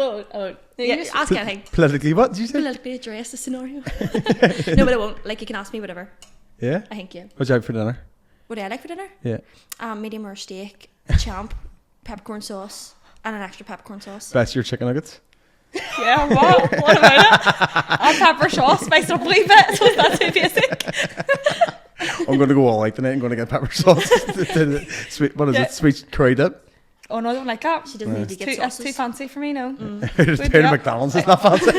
No, yeah, ask anything. Politically, what did you say? Politically address the scenario. No, but I won't. Like, you can ask me whatever. Yeah? I think, yeah. What'd you have for dinner? What do I like for dinner? Yeah. Medium rare steak, champ, peppercorn sauce, and an extra peppercorn sauce. Best your chicken nuggets? Yeah, what about it? And pepper sauce spiced up a wee bit, so that's too basic. I'm going to go all out tonight. I'm going to get pepper sauce. Sweet, what is it? Sweet curry dip? Oh no, I don't like that. She doesn't need to get That's sauces. too fancy for me, no. Just down to McDonald's, it's not fancy.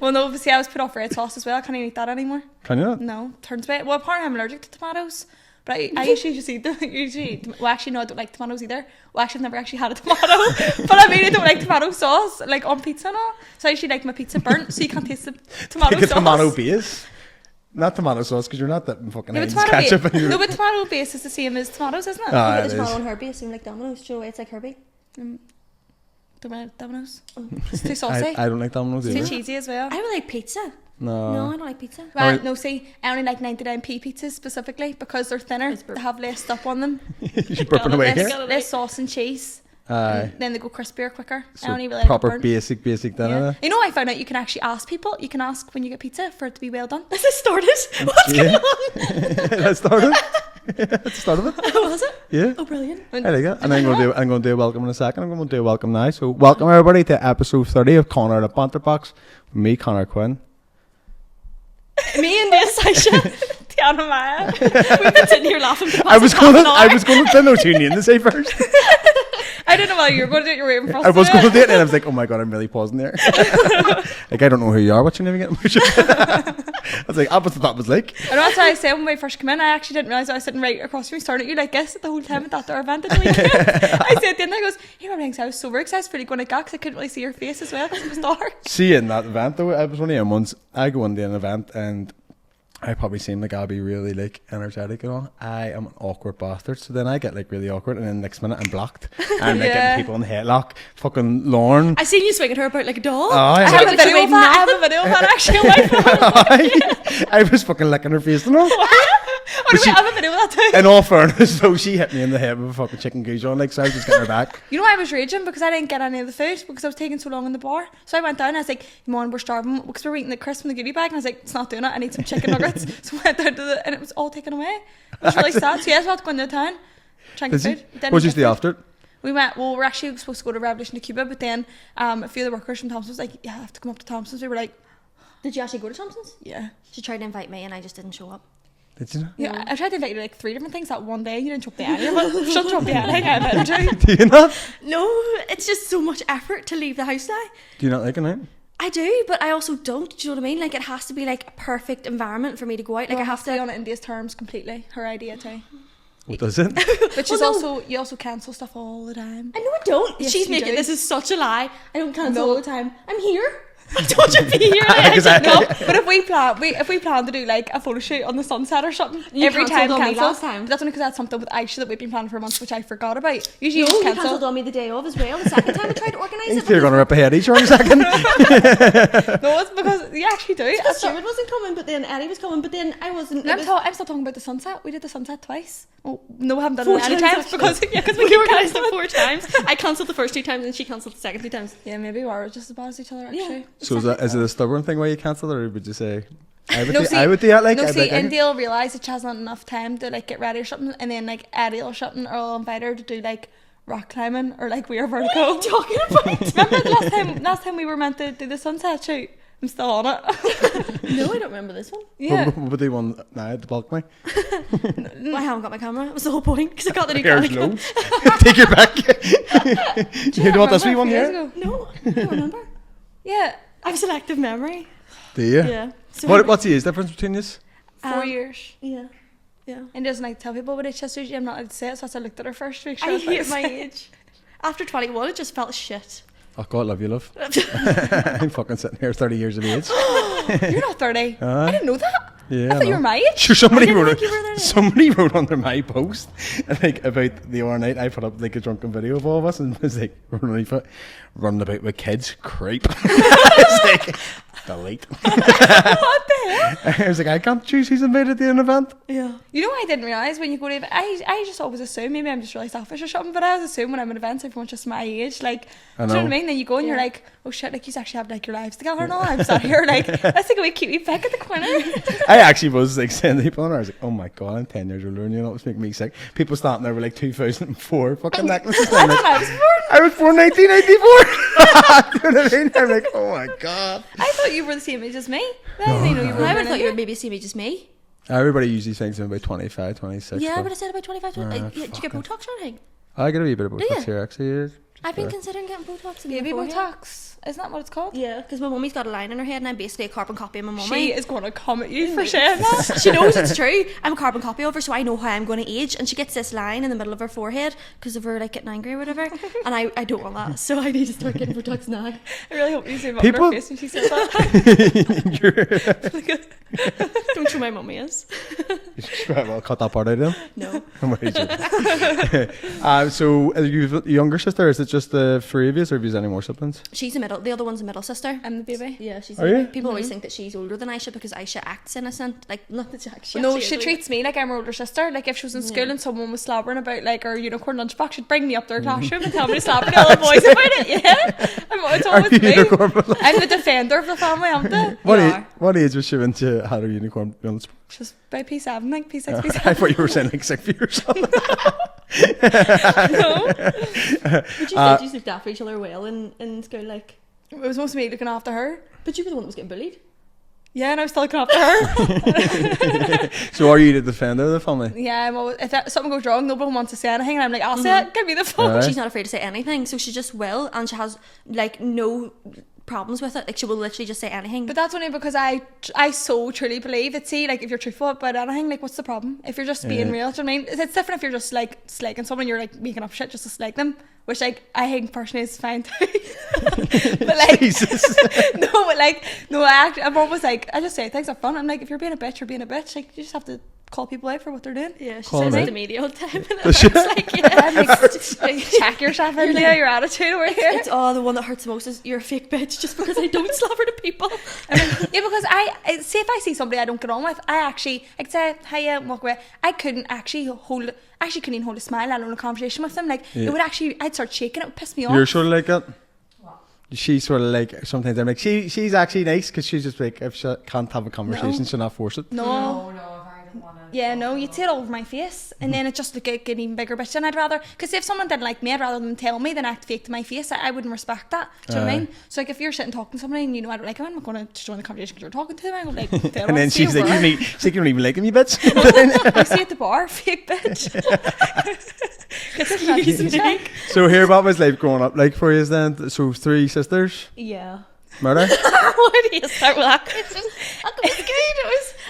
Well, no, obviously I was put off red sauce as well. I can't even eat that anymore. Can you not? No, turns me. Well, apparently I'm allergic to tomatoes. But I usually just eat them. Well, actually, no, I don't like tomatoes either. Well, actually, I've never actually had a tomato. But I mean, I don't like tomato sauce, like on pizza and all. So I usually like my pizza burnt, so you can't taste the tomato Like a sauce. tomato base. Not tomato sauce, because you're not that fucking No, Heinz but ketchup. no, but tomato base is the same as tomatoes, isn't it? Ah, You it put the tomato is. on Herbie, assume like Domino's. Straight away, it's like Herbie. Domino's. It's too saucy. I don't like Domino's It's too either. cheesy as well. I would like pizza. No. No, I don't like pizza. Right, no, see, I only like 99p pizzas specifically because they're thinner. They have less stuff on them. You're burping away here. Less sauce and cheese. Aye. Then they go crispier quicker. So I only really proper like burnt. basic dinner. Yeah. You know, I found out you can actually ask people. You can ask when you get pizza for it to be well done. This has started. What's going on? Let's start it. That's the start of it. Oh, was it? Yeah. Oh, brilliant. I like it. And I'm going to do a welcome in a second. I'm going to do a welcome now. So welcome everybody to episode 30 of Connor the Banter Box. With me, Connor Quinn. Me and this Sasha. Tiana Maya. We've been sitting here laughing. I was going to know two names to say first. I didn't know whether you were going to do it. You were waiting for us I was to going to do it, and I was like, oh my god, I'm really pausing there. Like, I don't know who you are. What's your name again? I was like, what that was like. And that's why I said when we first came in, I actually didn't realise I was sitting right across from you, staring at you like this the whole time at that door event. I said at the end, I goes, you remember things I was sober because I was really going to gag because I couldn't really see your face as well because it was dark. See, in that event though, I was only in once. I go into an event and I probably seem like I'll be really like energetic and all. I am an awkward bastard. So then I get like really awkward and then next minute I'm blocked. And like getting people in the headlock. Fucking Lorne. I seen you swinging her about like a doll. Oh, I I have a video of that. I have a video of that actually on my phone. I was fucking licking her face and all. What do we have a video of that too? In all fairness, though, she hit me in the head with a fucking chicken goose on, like, so I was just getting her back. You know, I was raging because I didn't get any of the food because I was taking so long in the bar. So I went down and I was like, come on, we're starving because we're eating the crisp from the goodie bag. And I was like, it's not doing it. I need some chicken nuggets. So I went down to and it was all taken away. It was really sad. So yes, we had to go into town, trying to get food. What's usually after it? We we're actually supposed to go to Revolution to Cuba, but then a few of the workers from Thompson's was like, yeah, I have to come up to Thompson's. We were like, Did you actually go to Thompson's? yeah. She tried to invite me and I just didn't show up. Did you know? Yeah, I tried to invite you to like 3 different things that one day. You didn't show up to any of it. Shouldn't show up to anything I invited you. Do you not? No, it's just so much effort to leave the house now. Do you not like it now? I do, but I also don't. Do you know what I mean? Like, it has to be like a perfect environment for me to go out. Like, I have be to. on India's terms completely. Her idea too. What does it? But she's Well, no. also you also cancel stuff all the time. I know I don't. Yes, She's you making do. this is such a lie. I don't cancel No. all the time. I'm here. I told you to be here. Like, Because I didn't I- know. But if we plan to do like a photo shoot on the sunset or something, You every time cancelled on me cancel. last time. But that's only because that's something with Aisha that we've been planning for months, which I forgot about. Usually No, you you just cancelled cancel. on me the day of as well. The second time I tried to organise it. You're going to rip ahead each other in a second. No, it's because you actually do. Because Stuart wasn't coming, but then Eddie was coming, but then I wasn't. I'm still talking about the sunset. We did the sunset twice. Oh, no, we haven't done Four it any times, times because we organised it 4 times. I cancelled the first 2 times and she cancelled the second 2 times. Yeah, maybe we are just as bad as each other actually. Yeah. So is it a stubborn thing why you cancel it, or would you say, I would, No, do, see- I would do that like... No, I'd see, like, India will realise that she hasn't enough time to like get ready or something, and then like Eddie or something, or I'll invite her to do like rock climbing or like we are vertical. What are you talking about? Remember the last time we were meant to do the sunset shoot? I'm still on it. No, I don't remember this one. Yeah. What would they want now to bulk me? I haven't got my camera. That was the whole point because I got the new Here's camera. loads. Take your back. Do you want this wee one here? No, I don't remember. Yeah. I have selective memory. Do you? Yeah. So What's the age difference between you? 4 years. Yeah. Yeah. And doesn't like to tell people what age is usually. I'm not allowed to say it, so I looked at her first to make sure I was hate right. my age. After 21, it just felt shit. Oh God, love you, love. I'm fucking sitting here 30 years of age. You're not 30. I didn't know that. Yeah, I thought you were my age. Sure, somebody I didn't wrote think you were there. somebody wrote under my post, like about the other night. I put up like a drunken video of all of us, and it was like running about with kids, creep. It's like delete. What the hell? I was like, I can't choose who's invited to an event. Yeah. You know what I didn't realise when you go to event, I just always assume, maybe I'm just really selfish or something, but I always assume when I'm at events everyone's just my age, like, do you know what I mean? Then you go and you're like, oh shit, like you actually have like your lives together and all. I'm sat here like, let's take a wee cutie pic at the corner. I actually was like saying to people, and I was like, oh my god, I'm 10 years older, and you know, it's making me sick. People standing there with like 2004 fucking necklaces. I thought I was born. I was born 1984. You know what I mean? I'm like, oh my god. I thought you were the same age as me. I didn't know you were. I would have thought you were maybe the same age as me. Everybody usually thinks I'm about 25, 26. Yeah, but but I said about 25. Yeah, did you get Botox or anything? I get a wee bit of Do Botox you? here actually. I've been considering getting Botox in Baby my forehead. Botox. Isn't that what it's called? Yeah, because my mummy's got a line in her head and I'm basically a carbon copy of my mummy. She is going to come at you for saying that. She knows it's true. I'm a carbon copy of her, so I know how I'm going to age. And she gets this line in the middle of her forehead because of her like getting angry or whatever. And I don't want that, so I need to start getting Botox now. I really hope you see my People- face when she says that. Don't show my mummy is. Well, cut that part out of them. No. I'm only joking. So, are you a younger sister? Is it just the three of you, or have you any more siblings? She's a middle. The other one's a middle sister. I'm the baby. Yeah, she's. Are you? People always think that she's older than Aisha because Aisha acts innocent. Like not that she actually. No, actually she is treats me like I'm her older sister. Like if she was in school and someone was slobbering about like her unicorn lunchbox, she'd bring me up to her classroom and tell me to slobber to all the boys about it. Yeah, it's always me. I'm the defender of the family, aren't I? What age was she when she had her unicorn lunch? Just by P7, like P6, P7. I thought you were saying like 6 or something. No, But you said you looked after each other well in school, like. it was mostly me looking after her. But you were the one that was getting bullied. Yeah, and I was still looking after her. So, are you the defender of the family? Yeah, I'm always, if something goes wrong, nobody wants to say anything, and I'm like, I'll say it. Give me the phone. Alright. She's not afraid to say anything, so she just will, and she has like no problems with it. Like she will literally just say anything. But that's only because I so truly believe that, see, like if you're truthful about anything, like what's the problem? If you're just being real, do you know what I mean? It's different if you're just like slagging someone, you're like making up shit just to slag them, which like I think personally is fine too. But like, Jesus. I'm always like, I just say things up front. I'm like, if you're being a bitch, you're being a bitch. Like you just have to call people out for what they're doing. Yeah, she Call says them it out. to me the old time. And Does she? it's like, yeah. I'm like, check yourself in there, your attitude over here. It's the one that hurts the most is you're a fake bitch just because I don't slobber to people. I mean, yeah, because I say if I see somebody I don't get on with, I'd say hiya, walk away. I couldn't couldn't even hold a smile, let alone a conversation with them. Like it would actually, I'd start shaking. It would piss me off. You're sort of like that? She's sort of like, sometimes I'm like, she's actually nice because she's just like, if she can't have a conversation, she'll not force it. No, if I didn't want to. Yeah, no, you'd say it all over my face, and then it just like get an even bigger bitch. And I'd rather, because if someone didn't like me, I'd rather them tell me than act fake to my face. I wouldn't respect that. Do you know what I mean? So like, if you're sitting talking to somebody and you know I don't like them, I'm not going to join the conversation because you're talking to them. I'm like, And then she's like, she's like, you don't even like him, you bitch. I see at the bar, fake bitch. Get this reputation check. So here, what was life growing up like for you then? So 3 sisters, Yeah. murder? Why do you start with that question? It was good.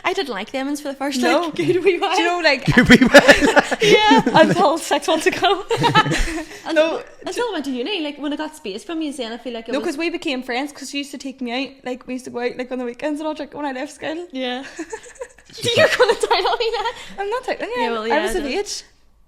I didn't like lemons for the first No. like good wee while. Do you know, like, Yeah. until 6 months ago. No, until I went to uni, like when I got space from you, saying I feel like it No, was. because we became friends because she used to take me out. Like, we used to go out like on the weekends and all drink when I left school. Yeah. You're gonna die on me now. I'm not taking Yeah, well, yeah, I was I of did. age.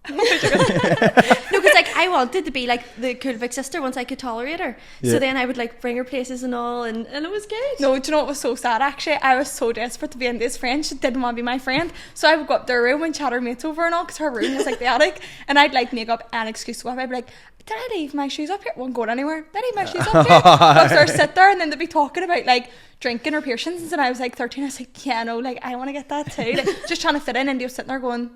No, because like I wanted to be like the cool big sister once I could tolerate her. Yeah. So then I would like bring her places and all, and it was good. No, do you know what was so sad actually? I was so desperate to be in this friend. She didn't want to be my friend. So I would go up to her room and chat her mates over and all because her room was like the attic. And I'd like make up an excuse to go up. I'd be like, did I leave my shoes up here? Won't go anywhere. Did I leave my shoes up here? Go upstairs, sit there, and then they'd be talking about like drinking or piercings. And I was like 13. I was like, yeah, no, like I want to get that too. Like just trying to fit in, and they were sitting there going,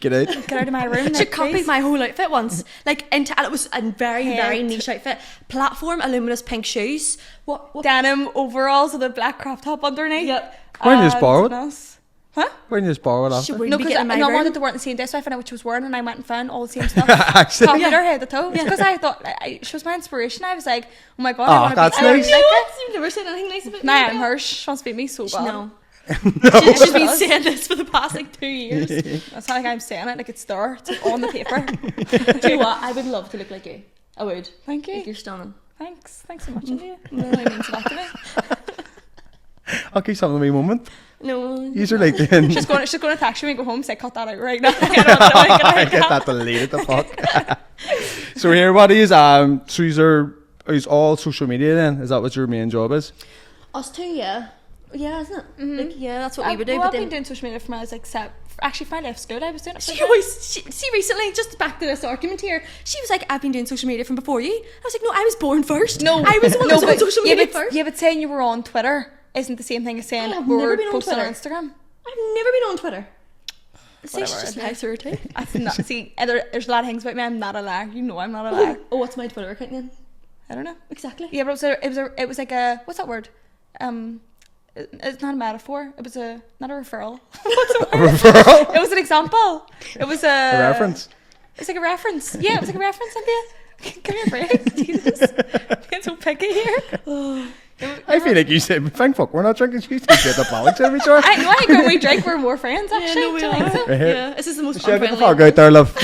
Get out. get out of my room. She like, copied please. my whole outfit once, like and it was a very very Head. niche outfit. Platform, luminous pink shoes. What? Denim overalls with a black crop top underneath. Yep. Why didn't you just borrow it? something else. Huh? Why didn't you just borrow it She after? wouldn't No, be because getting in my I room. wanted to wear the same day, so I found out what she was wearing, and I went and found all the same stuff. Actually. Copied Yeah. her head to toe. Because I thought she was my inspiration. I was like, oh my god, Oh, I want to that's be. I wanna nice. be like that. You've never said anything nice about me. Nah, I'm her. She wants to be me so bad. No. She's been saying this for the past like 2 years. That's not like I'm saying it. Like it's there. It's on the paper. Do you know what? I would love to look like you. I would. Thank Like you. you're stunning. Thanks so much, India. No, I mean to that to me. I'll keep something of me moment. No. These are like doing. She's going to text you and go home and say, cut that out right now. I don't know, I Get that deleted the fuck. So here, what is so is all social media then? Is that what your main job is? Us two, yeah. Yeah, isn't it? Like, yeah, that's what we would do. Well, But I've been then doing social media from when I was like actually from I left school. I was doing it. For she always see recently, just back to this argument here. She was like, "I've been doing social media from before you." I was like, "No, I was born first. No, I was the one that was on social media first." Yeah, but saying you were on Twitter isn't the same thing as saying I've we never were been on posting on Twitter. Instagram. I've never been on Twitter. See, Whatever, she's just isn't lies through her too. That's not, see, there's a lot of things about me. I'm not a liar. You know I'm not a liar. Oh, what's my Twitter account then? I don't know. Exactly. Yeah, but it was like a, what's that word? It's not a metaphor. It was not a referral. What's the word? A referral? It was an example. It was a reference. It's like a reference. Yeah, it was like a reference, Cynthia. Give me a break. Jesus. Being so picky here. I feel like you said, thank fuck, we're not drinking. You said get the bollocks every time. I know. I think when we drink, we're more friends. Actually, no, we do you think are. so? Right here. Yeah, this is the most Shall I get the unfriendly. fuck out there, love?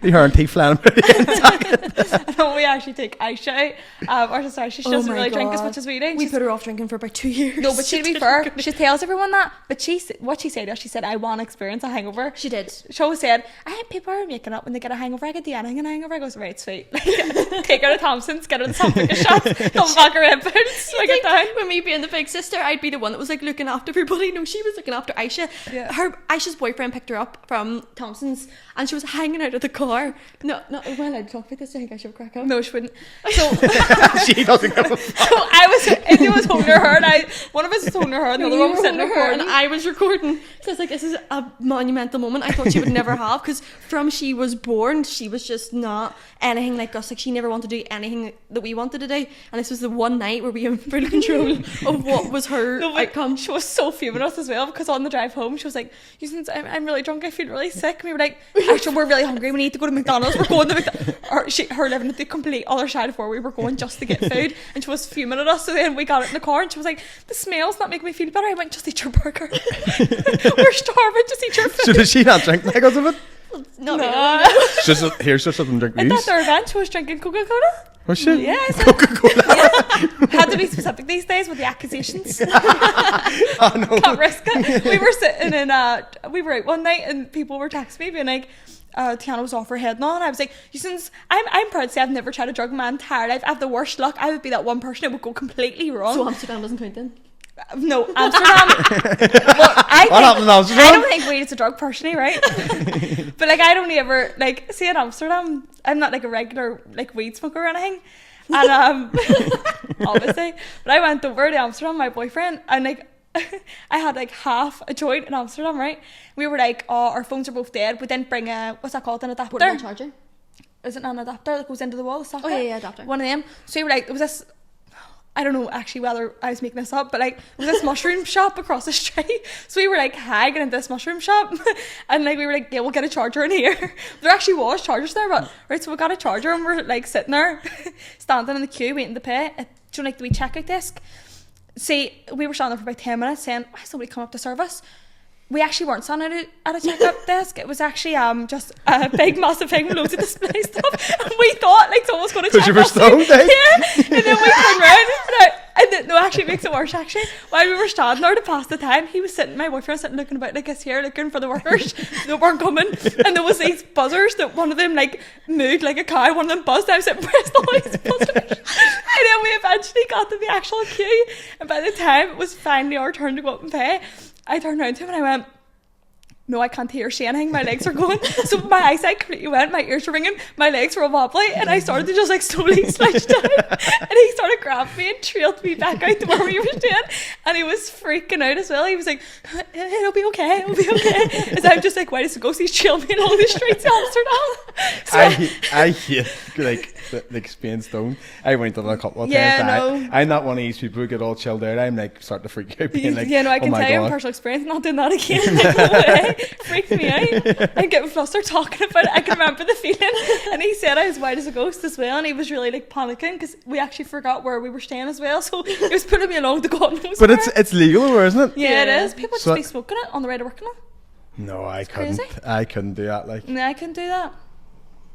Be her and teeth flying. No, we actually take Aisha out. Or sorry, she Oh doesn't my really drink as God. much as we do. We put her off drinking for about 2 years. No, but to be fair, she tells everyone that. But what she said to us, she said, I want to experience a hangover. She did. She always said, people are making up when they get a hangover. I get Tiana getting a hangover. I goes, right, sweet. Take her to Thompson's, get her the Stalking shot, come back her head bounce. Like it down. When me being the big sister, I'd be the one that was like looking after everybody. No, she was looking after Aisha. Yeah. Aisha's boyfriend picked her up from Thompson's and she was hanging out of the car. No, well, I'd talk about this. I think I should crack up. No, she wouldn't. So, She doesn't give a fuck. so India was holding her hair, and one of us was holding her hair, and the other one was sitting her recording. and I was recording. So I was like, this is a monumental moment. I thought she would never have, because from she was born, she was just not anything like us. Like, she never wanted to do anything that we wanted to do, and this was the one night where we were in full control of what was her outcome. She was so fuming at us as well, because on the drive home she was like, I'm really drunk, I feel really sick. We were like, actually we're really hungry, we need to go to McDonald's, we're going to McDonald's. Her living at the complete other side of where we were going just to get food, and she was fuming at us. So then we got it in the car and she was like, the smell's not making me feel better. I went, just eat your burger. We're starving, just eat your food. So does she not drink because of it? Not No. really. Here's just something to drink At news. their event she was drinking Coca-Cola. Was she? Yeah, I said, Coca-Cola. had to be specific these days with the accusations. Oh no. Can't risk it. We were sitting in we were out one night and people were texting me being like, Tiana was off her head now, and I was like, since I'm proud to say I've never tried a drug in my entire life. I have the worst luck. I would be that one person that would go completely wrong. So Amsterdam doesn't count then? No, Amsterdam. Well, What happened in Amsterdam? I don't think weed is a drug personally, right? But like, I don't ever like, see, in Amsterdam, I'm not like a regular like weed smoker or anything, and obviously, but I went over to Amsterdam, my boyfriend, and like, I had like half a joint in Amsterdam, right? We were like, oh, our phones are both dead. We didn't bring what's that called, an adapter? Portable charger. Is it not an adapter that goes into the wall? The socket? Oh yeah, adapter. One of them. So we were like, it was this, I don't know actually whether I was making this up, but like, it was this mushroom shop across the street. So we were like hagging into this mushroom shop, and like we were like, yeah, we'll get a charger in here. There actually was chargers there, but right, so we got a charger and we're like sitting there, standing in the queue waiting to pay. Do you know, like the wee checkout desk? See, we were standing there for about 10 minutes saying, why is somebody come up to serve us? We actually weren't standing at a checkout desk. It was actually just a big, massive thing with loads of display stuff. And we thought like someone was going to check us. Because you were stoned, eh? Yeah. And then we turned around and then, no, actually it makes it worse actually. While we were standing there to pass the time, he was sitting, my boyfriend was sitting looking about like us here, looking for the workers that weren't coming. And there was these buzzers that one of them like moved like a cow, one of them buzzed. I was sitting pressed all these buzzers. And then we eventually got to the actual queue. And by the time it was finally our turn to go up and pay, I turned around to him and I went, no, I can't hear anything, my legs are going. So my eyesight completely went, my ears were ringing, my legs were all wobbly, and I started to just like slowly slouch down. And he started grabbing me and trailed me back out to where we were staying. And he was freaking out as well. He was like, it'll be okay, it'll be okay. As I'm just like, why does the ghost trail me in all the streets of Amsterdam? So I hate like being stoned. I went on a couple of Yeah, times. no. I'm not one of these people who get all chilled out. I'm like starting to freak out, being like, yeah, no, I can oh my tell you God. from personal experience, not doing that again. Like, no way. Freaked me out. I'm getting flustered talking about it. I can remember the feeling. And he said I was white as a ghost as well, and he was really like panicking because we actually forgot where we were staying as well. So he was putting me along to God knows But where. it's legal, or isn't it? Yeah, it Yeah. is. People So- just be smoking it on the way to work now. No, I couldn't. crazy. I couldn't do that. Like, No, I couldn't do that.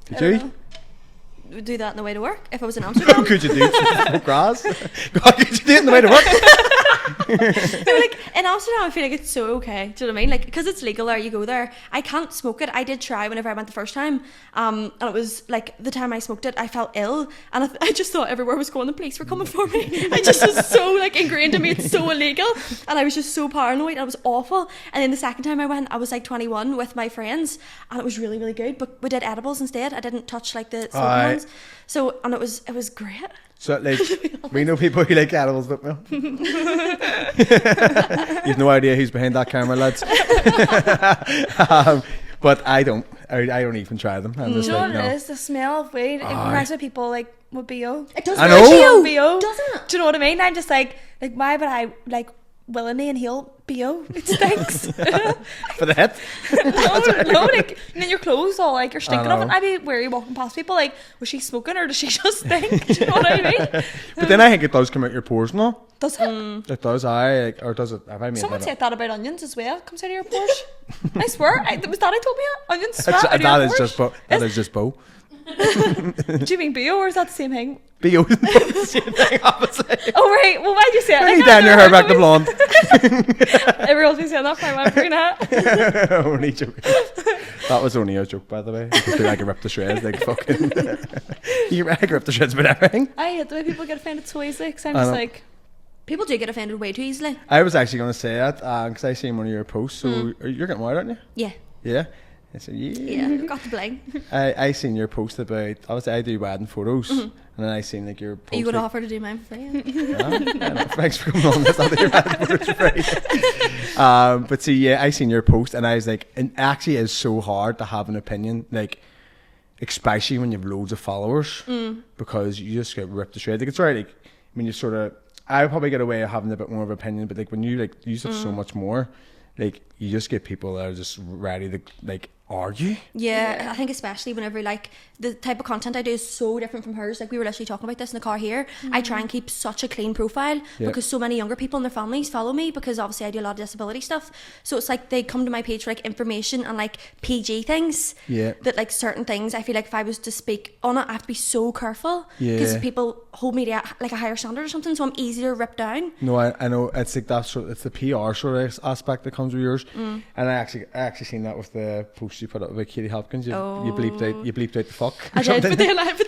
could I don't you? know. Would do that on the way to work if I was in Amsterdam. Could you do it? Grass? God, could you do it on the way to work? No, like in Amsterdam, I feel like it's so okay. Do you know what I mean? Like, because it's legal there, you go there. I can't smoke it. I did try whenever I went the first time, and it was like the time I smoked it, I felt ill, and I just thought everywhere was going. The police were coming for me. I just was so like ingrained in me. It's so illegal, and I was just so paranoid. And it was awful. And then the second time I went, I was like 21 with my friends, and it was really, really good. But we did edibles instead. I didn't touch like the smoking ones. So, and it was great. So like we know people who like animals, don't we? You've no idea who's behind that camera, lads. But I don't even try them. I'm just You know like, what no. it is? The smell of weed. It reminds me of people like with BO. It does. I know. BO. Doesn't it? Do you know what I mean? I'm just like why would I like willingly inhale BO? It stinks. For the hit. no, like and then your clothes all like you're stinking I of it. know. I'd be wary walking past people like, was she smoking or does she just stink? Do you know what I mean? But then I think it does come out your pores, no? Does it? It does, or does it? Have I made Someone that said up? that about onions as well. Comes out of your pores. I swear. Was Daddy told me that? Onions sweat out of That your is pores. just Bo. That is just Bo. Do you mean BO or is that the same thing? B.O. the same thing, obviously. Oh right. Well, why'd you say it? When like you that? down your hair back to blonde. Everyone's been saying that for my freaking hat. Only joking. That was only a joke, by the way. Because I could rip the shreds like fucking. I could rip the shreds about everything. I hate the way people get offended so easily because I'm I just know. like, People do get offended way too easily. I was actually going to say that because I seen one of your posts. So you're getting married, aren't you? Yeah. Yeah. I said, yeah. Yeah. Got the bling. I seen your post about. Obviously, I do wedding photos, and then I seen like your post. Are you going to like, offer to do mine for free? no, thanks for coming on. That's not your wedding photos for free. But see, yeah, I seen your post, and I was like, it actually is so hard to have an opinion, like, especially when you have loads of followers, because you just get ripped to shreds. Like it's right, like when you sort of. I probably get away of having a bit more of an opinion, but like when you like use it so much more, like you just get people that are just ready to like argue. Yeah, I think especially whenever like the type of content I do is so different from hers. Like we were literally talking about this in the car here. I try and keep such a clean profile because so many younger people and their families follow me because obviously I do a lot of disability stuff. So it's like they come to my page for like information and like PG things. Yeah. That like certain things I feel like if I was to speak on it, I have to be so careful because Yeah. people hold me to like a higher standard or something. So I'm easier ripped down. No, I know it's like that sort. It's the PR sort of aspect that comes with yours, and I actually seen that with the post you put up about Katie Hopkins. You bleeped out the fuck. I did, but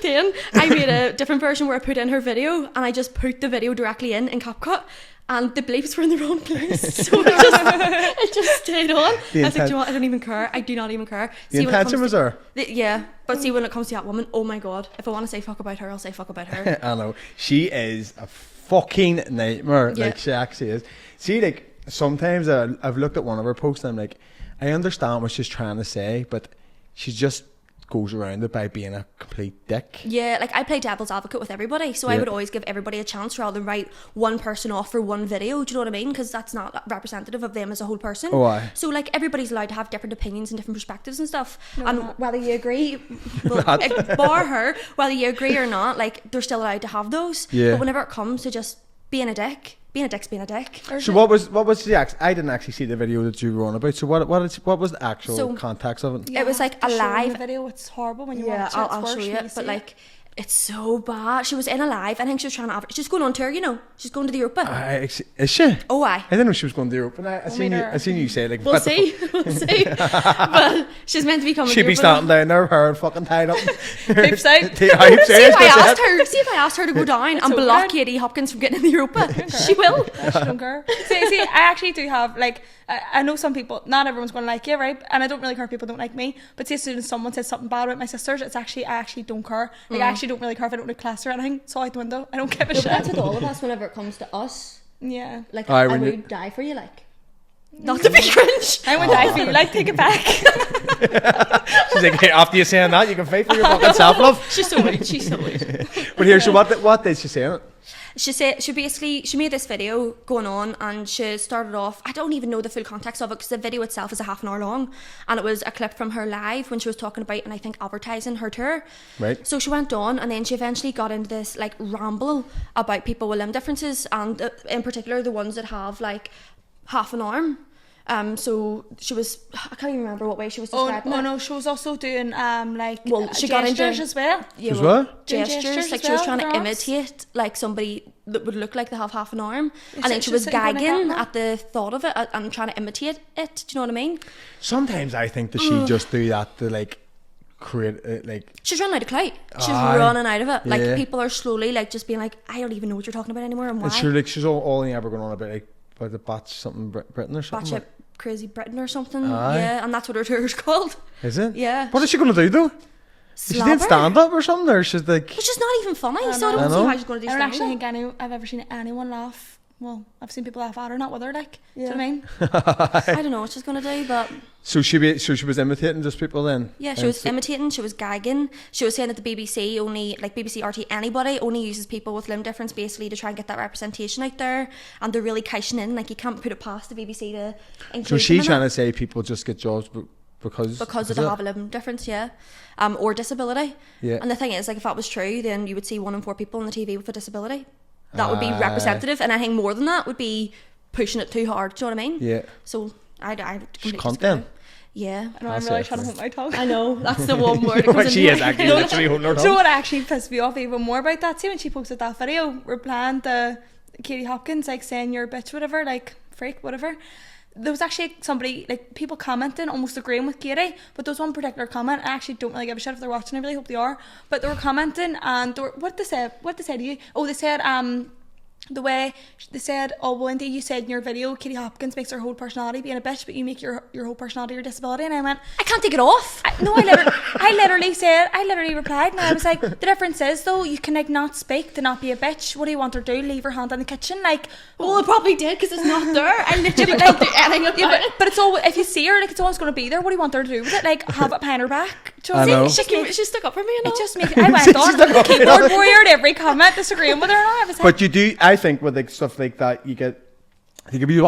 then I made a different version where I put in her video and I just put the video directly in CapCut and the bleeps were in the wrong place. So it just stayed on. I was like, do you know what? I don't even care. I do not even care. The intention was there. Yeah, but see when it comes to that woman, oh my god. If I want to say fuck about her, I'll say fuck about her. I know. She is a fucking nightmare. Yeah. Like she actually is. See, like sometimes I've looked at one of her posts and I'm like, I understand what she's trying to say, but she just goes around it by being a complete dick. Yeah, like I play devil's advocate with everybody, so I Yeah. would always give everybody a chance rather than write one person off for one video. Do you know what I mean? Because that's not representative of them as a whole person. Oh, aye. So like everybody's allowed to have different opinions and different perspectives and stuff. And whether you agree, well, bar her, whether you agree or not, like they're still allowed to have those. Yeah. But whenever it comes to just being a dick, being a dick's being a dick. So what was the I didn't actually see the video that you were on about. So what was the actual So- context of it? It was like a Showing live the video. It's horrible when you Yeah, watch it. I'll It's show worse you when it, see but it. like it's so bad. She was in a live. I think she was trying to she's going on tour, you know. She's going to the Europa. Is she? Oh, aye. I didn't know she was going to Europe. And I seen you say like. We'll what the see. We'll see. But she's meant to be coming. She'd to be Europe. standing down there, her fucking tied up. Hoops out. See if I asked her to go down and so block good. Katie Hopkins from getting in the Europa. She will. I don't care. See, I actually do have like I know some people. Not everyone's going to like you, right? And I don't really care if people don't like me. But see, as soon as someone says something bad about my sisters, I actually don't care. Like I actually don't really care if I don't look class or anything. It's all out the window. I don't give a But that's shit. with all of us whenever it comes to us. Yeah. Like Aye, I when you- would die for you, like. Not to be cringe. I would die for you. Like take it back. She's like, hey, after you saying that, you can fight for your fucking self love. She's so weird. She's so weird. But here, so what did she say in it? She said she made this video going on and she started off, I don't even know the full context of it because the video itself is a half an hour long and it was a clip from her live when she was talking about and I think advertising her tour. Right. So she went on and then she eventually got into this like ramble about people with limb differences and in particular the ones that have like half an arm. So she was, I can't even remember what way she was describing it. No, she was also doing like Well, she got into- gestures as well. Yeah, As well, well? Doing gestures, gestures like as she was well trying to with her arms. imitate like somebody that would look like they have half an arm, It's and then she was just sitting gagging going at the thought of it and trying to imitate it. Do you know what I mean? Sometimes I think that she just do that to like create like. She's running out of clout. She's Aye. running out of it. Like Yeah. people are slowly like just being like, I don't even know what you're talking about anymore and why. It's sure like she's only ever going on about like about the batch something Britain or something. Batshit Crazy Britain or something. Aye. Yeah, and that's what her tour's called. Is it? Yeah. What is she going to do though? Is she doing Slobber. stand up or something, or she's like? Which is not even funny, I so I know. don't I see know. how she's going to do I don't stand actually up. think I've ever seen anyone laugh. Well, I've seen people laugh at her, not with her. Like, do you know what I mean? I don't know what she's going to do, but So she was imitating just people then. yeah, she And was so- imitating, she was gagging, she was saying that the BBC only, like BBC RT, anybody only uses people with limb difference basically to try and get that representation out there, and they're really cashing in, like you can't put it past the BBC to include So them she's in trying it to say people just get jobs because because they have a limb difference, yeah, or disability. Yeah. And the thing is, like if that was true, then you would see 1 in 4 people on the TV with a disability. That would be Aye. representative, and I think more than that would be pushing it too hard. Do you know what I mean? Yeah. So I She's completely content. disagree. Yeah. I know, I'm That's really it, trying to yeah. hold my tongue. I know, that's the one word. It comes She into is my- actually literally holding her Do you know tongue. what actually pissed me off even more about that? See when she posted that video, replying to Katie Hopkins, like saying you're a bitch, whatever, like freak, whatever. There was actually somebody, like people commenting, almost agreeing with Katie, but there was one particular comment. I actually don't really give a shit if they're watching. I really hope they are. But they were commenting, and they were, what did they say to you? Oh, they said the way they said, oh well, indeed you said in your video Katie Hopkins makes her whole personality being a bitch, but you make your whole personality your disability. And I went, I can't take it off. I literally replied, and I was like, the difference is though, you can like not speak to not be a bitch. What do you want her to do? Leave her hand in the kitchen? Like, Well, it probably did because it's not there. I literally but, can't like, do anything about yeah, it. but it's all, if you see her, like it's always going to be there. What do you want her to do with it? Like, have it behind her back? Do you I know what I know. mean? It just makes, She stuck up for me and all. it just makes, I went on the keyboard warrior at every comment, disagreeing with her, and I was like, But you do, I think, with like stuff like that, you get. I think have you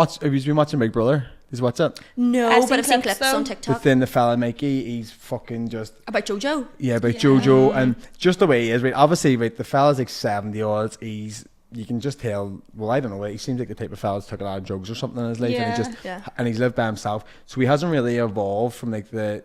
been watching Big Brother? Is what's up? No, I've but I've seen seen clips, clips on though. TikTok But then the fella Mikey, he's fucking just about JoJo. yeah about JoJo and just the way he is. Right, obviously, right, the fella's like 70 odds. You can just tell. Well, I don't know. He seems like the type of fella that's took a lot of drugs or something in his life, and he Yeah. just Yeah. and he's lived by himself. So he hasn't really evolved from like the.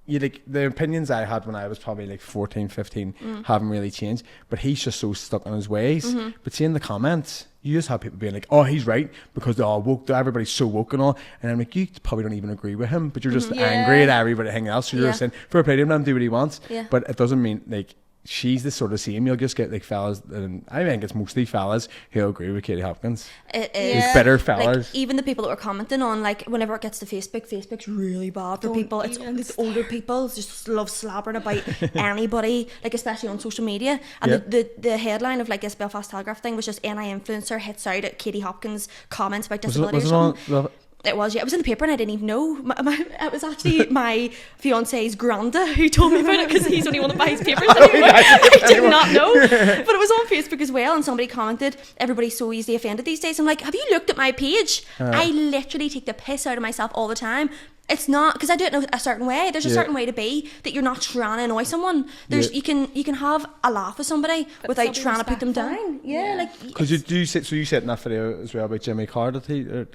Like the opinions I had when I was probably like 14, 15 haven't really changed, but he's just so stuck on his ways. But seeing the comments, you just have people being like, "Oh, he's right," because they're all woke. Everybody's so woke and all. And I'm like, you probably don't even agree with him, but you're just Yeah. angry at everybody hanging else. So you're Yeah. just saying, "Fair play to him, let him do what he wants." Yeah. But it doesn't mean like she's the sort of same. You'll just get like fellas, and I think it's mostly fellas who agree with Katie Hopkins. It Yeah. is. These better Like, fellas. even the people that were commenting on, like, whenever it gets to Facebook's really bad for Don't people. It's older people just love slabbering about anybody, like, especially on social media. And Yeah. the headline of, like, this Belfast Telegraph thing was just NI influencer hits out at Katie Hopkins' comments about Was disability it or something. on? It was, yeah. It was in the paper and I didn't even know. It was actually my fiance's granda who told me about it because he's only one that buys papers anymore. I did not know. But it was on Facebook as well, and somebody commented, everybody's so easily offended these days. I'm like, have you looked at my page? I literally take the piss out of myself all the time. It's not because I do it in a certain way. There's a Yeah. certain way to be that you're not trying to annoy someone. There's Yeah. you can have a laugh with somebody without still be trying to put them respectful. down. Yeah, like Because you said so. You said in that video as well about Jimmy Carr. Did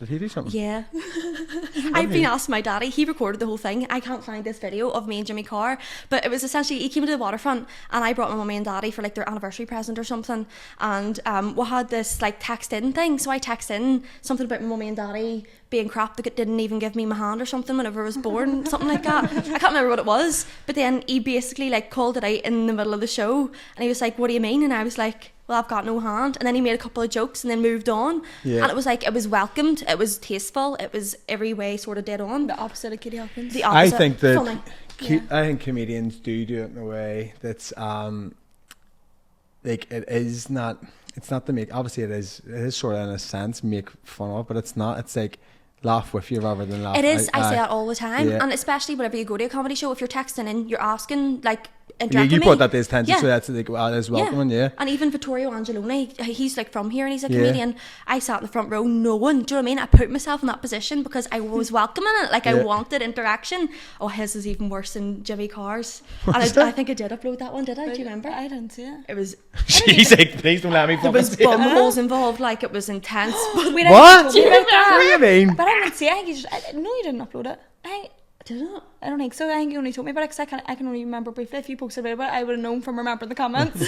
he do something? yeah. I've been asked my daddy, he recorded the whole thing. I can't find this video of me and Jimmy Carr, but it was essentially, he came to the waterfront and I brought my mummy and daddy for like their anniversary present or something, and we had this like text in thing, so I text in something about my mummy and daddy being crap that didn't even give me my hand or something whenever I was born, something like that. I can't remember what it was, but then he basically like called it out in the middle of the show and he was like, what do you mean? And I was like, well, I've got no hand. And then he made a couple of jokes and then moved on. Yeah. And it was like, it was welcomed, it was tasteful, it was every way sort of dead on. the opposite of Katie Hopkins. The I opposite. think that Funny. I think comedians do it in a way that's like it is not. It's not to make. Obviously, it is sort of in a sense make fun of, but it's not. It's like laugh with you rather than laugh. It is. I say that all the time, Yeah. and especially whenever you go to a comedy show, if you're texting in, you're asking like, Yeah, interact you with put me. that to his attention, Yeah. so that's like that is welcoming. Yeah. And even Vittorio Angeloni, he's like from here and he's a Yeah. comedian. I sat in the front row, no one. Do you know what I mean? I put myself in that position because I was welcoming it, like I Yeah. wanted interaction. Oh, his is even worse than Jimmy Carr's. And I think I did upload that one, did I? Do you remember? I didn't see it. It was. She's like, please don't let me There fucking was see it. bum holes involved, like it was intense. But Wait, What? I told you about What do you that. mean? But I didn't see it. I think you just, no, you didn't upload it. didn't. I don't think so. I think you only told me about it because I can only remember briefly. If you posted about it, I would have known from remembering the comments.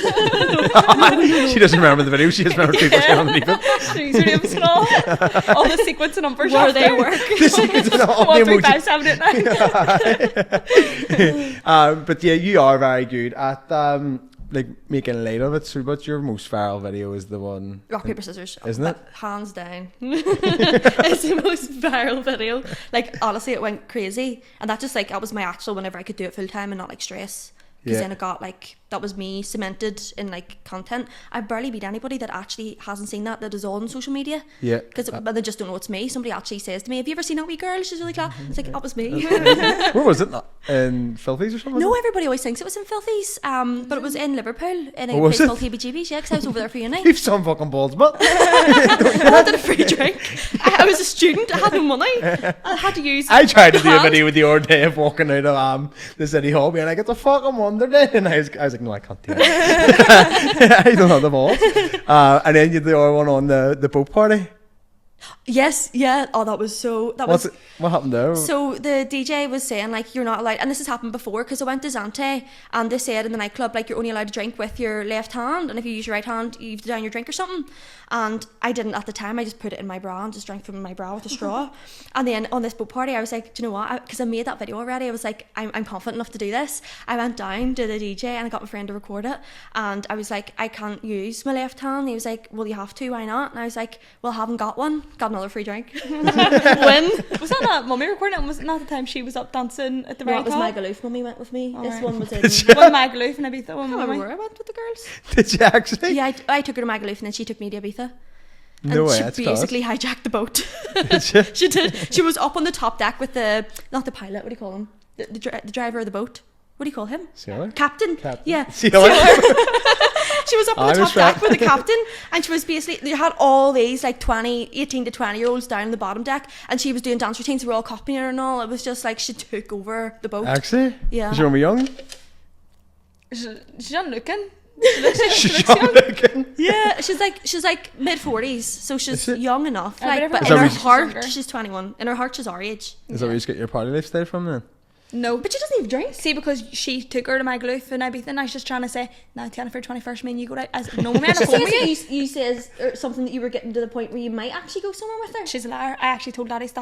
She doesn't remember the video. She just remembers people saying underneath it. The usernames and all the sequence and numbers. Where they work. The secrets and all the 1, 3, 5, emojis. 7, 8, 9. But yeah, you are very good at like making light of it. So, but your most viral video is the one Rock, paper, scissors. Isn't it? Hands down. It's the most viral video. Like, honestly, it went crazy. And that just, like, that was my actual whenever I could do it full time and not, like, stress. Because Yeah. then it got, like, that was me cemented in, like, content. I barely meet anybody that actually hasn't seen that is on social media. Yeah. Because they just don't know it's me. Somebody actually says to me, have you ever seen that wee girl? She's really class. It's like, that was me. Where was it? In Filthies or something? No, everybody always thinks it was in Filthies, but it was in Liverpool in a Oh, was place it? called KBGB's, yeah, because I was over there for uni. You've some fucking balls, but I wanted a free drink. I was a student. I had no money. I had to use. I tried to do a hand. video with the other day of walking out of the city hall being like, it's a fucking wonder day. And I was like, no, I can't do it. I don't have the balls. And then you did the other one on the boat party. Yes, yeah. Oh, that was so. That was. What happened there? So the DJ was saying like you're not allowed, and this has happened before because I went to Zante and they said in the nightclub like you're only allowed to drink with your left hand, and if you use your right hand you have to down your drink or something. And I didn't at the time. I just put it in my bra and just drank from my bra with a straw. And then on this boat party I was like, do you know what? Because I made that video already. I was like, I'm confident enough to do this. I went down to the DJ and I got my friend to record it. And I was like, I can't use my left hand. And he was like, well, you have to. Why not? And I was like, well, I haven't got one. Got another free drink. Win. Was that mummy recording? Was it not the time she was up dancing at the No, very it was top? Magaluf. Mummy went with me. This Alright. one was in. One Magaluf and Ibiza, one I don't remember mummy. where I went with the girls. Did you actually? Yeah, I took her to Magaluf and then she took me to Ibiza. No And way, she that's basically hijacked the boat. Did she? She did. She was up on the top deck with not the pilot, what do you call him? The driver of the boat. What do you call him? Sailor? Captain. Captain. Yeah. Sailor. She was up on the Irish top deck rap. with the captain, and she was basically, they had all these like 18 to 20-year-olds down on the bottom deck, and she was doing dance routines, they were all copying her and all. It was just like she took over the boat. Actually? Yeah. Was you remember young? She's not looking. She's young looking. Yeah, she's like mid-40s, so Is she's it? young enough. I Like, bet but if in I her was- heart, younger. she's 21. In her heart, she's our age. Is that where you get your party lifestyle from then? No, But she doesn't even drink. see, because she took her to Magaluf and everything, I was just trying to say, nah, Tiana, for 21st, me and you go out. As no man She at home says with you. that you says or something that you were getting to the point where you might actually go somewhere with her. She's a liar. I actually told Daddy to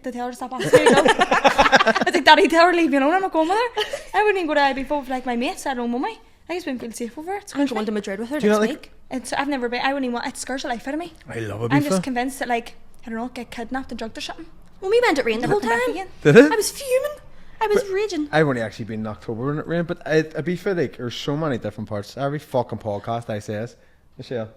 tell her to stop asking me to go. I was like, Daddy, tell her to leave me alone. I'm not going with her. I wouldn't even go to Ibiza with like my mates. I don't know mummy. I just wouldn't feel safe over it. I'm going to Madrid with her Do you next not like- week. I've never been. I wouldn't even want. It scares the life out of me. I love I'm just Ibiza. convinced that like I don't know, get kidnapped and drugged or something. When we went, it rained the Never whole come back time. again. Did it? I was fuming. I was raging. I've only actually been in October when it rained, but Ibiza, like, there's so many different parts. Every fucking podcast I says, Michelle.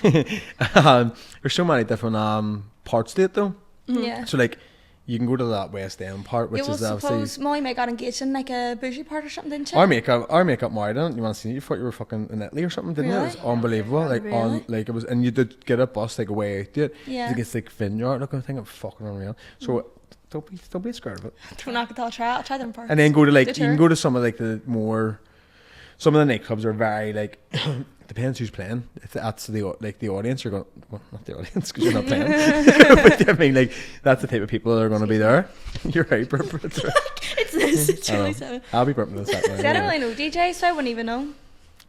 There's so many different parts to it though. Yeah. So like, you can go to that West End part, which Yeah, well, is obviously. suppose Molly might got engaged in like a bougie part or something, didn't she? Our makeup married in it. You want to see it? You thought you were fucking in Italy or something, didn't you? It was Really? unbelievable. Like Really? like it was, and you did get a bus like away out to it. Yeah. Like it's like vineyard looking thing. It was fucking unreal. So don't be scared of it. Don't knock it till I'll try them first. And then go to like, you Deter. can go to some of like the more, some of the nightclubs are very like, depends who's playing. If that's the audience, you're going, well, not the audience because you're not playing. But I mean, like, that's the type of people that are going to be there. You're right, burp. It's this. It's really so. I'll be burping this that way. See, I don't really know DJ, so I wouldn't even know.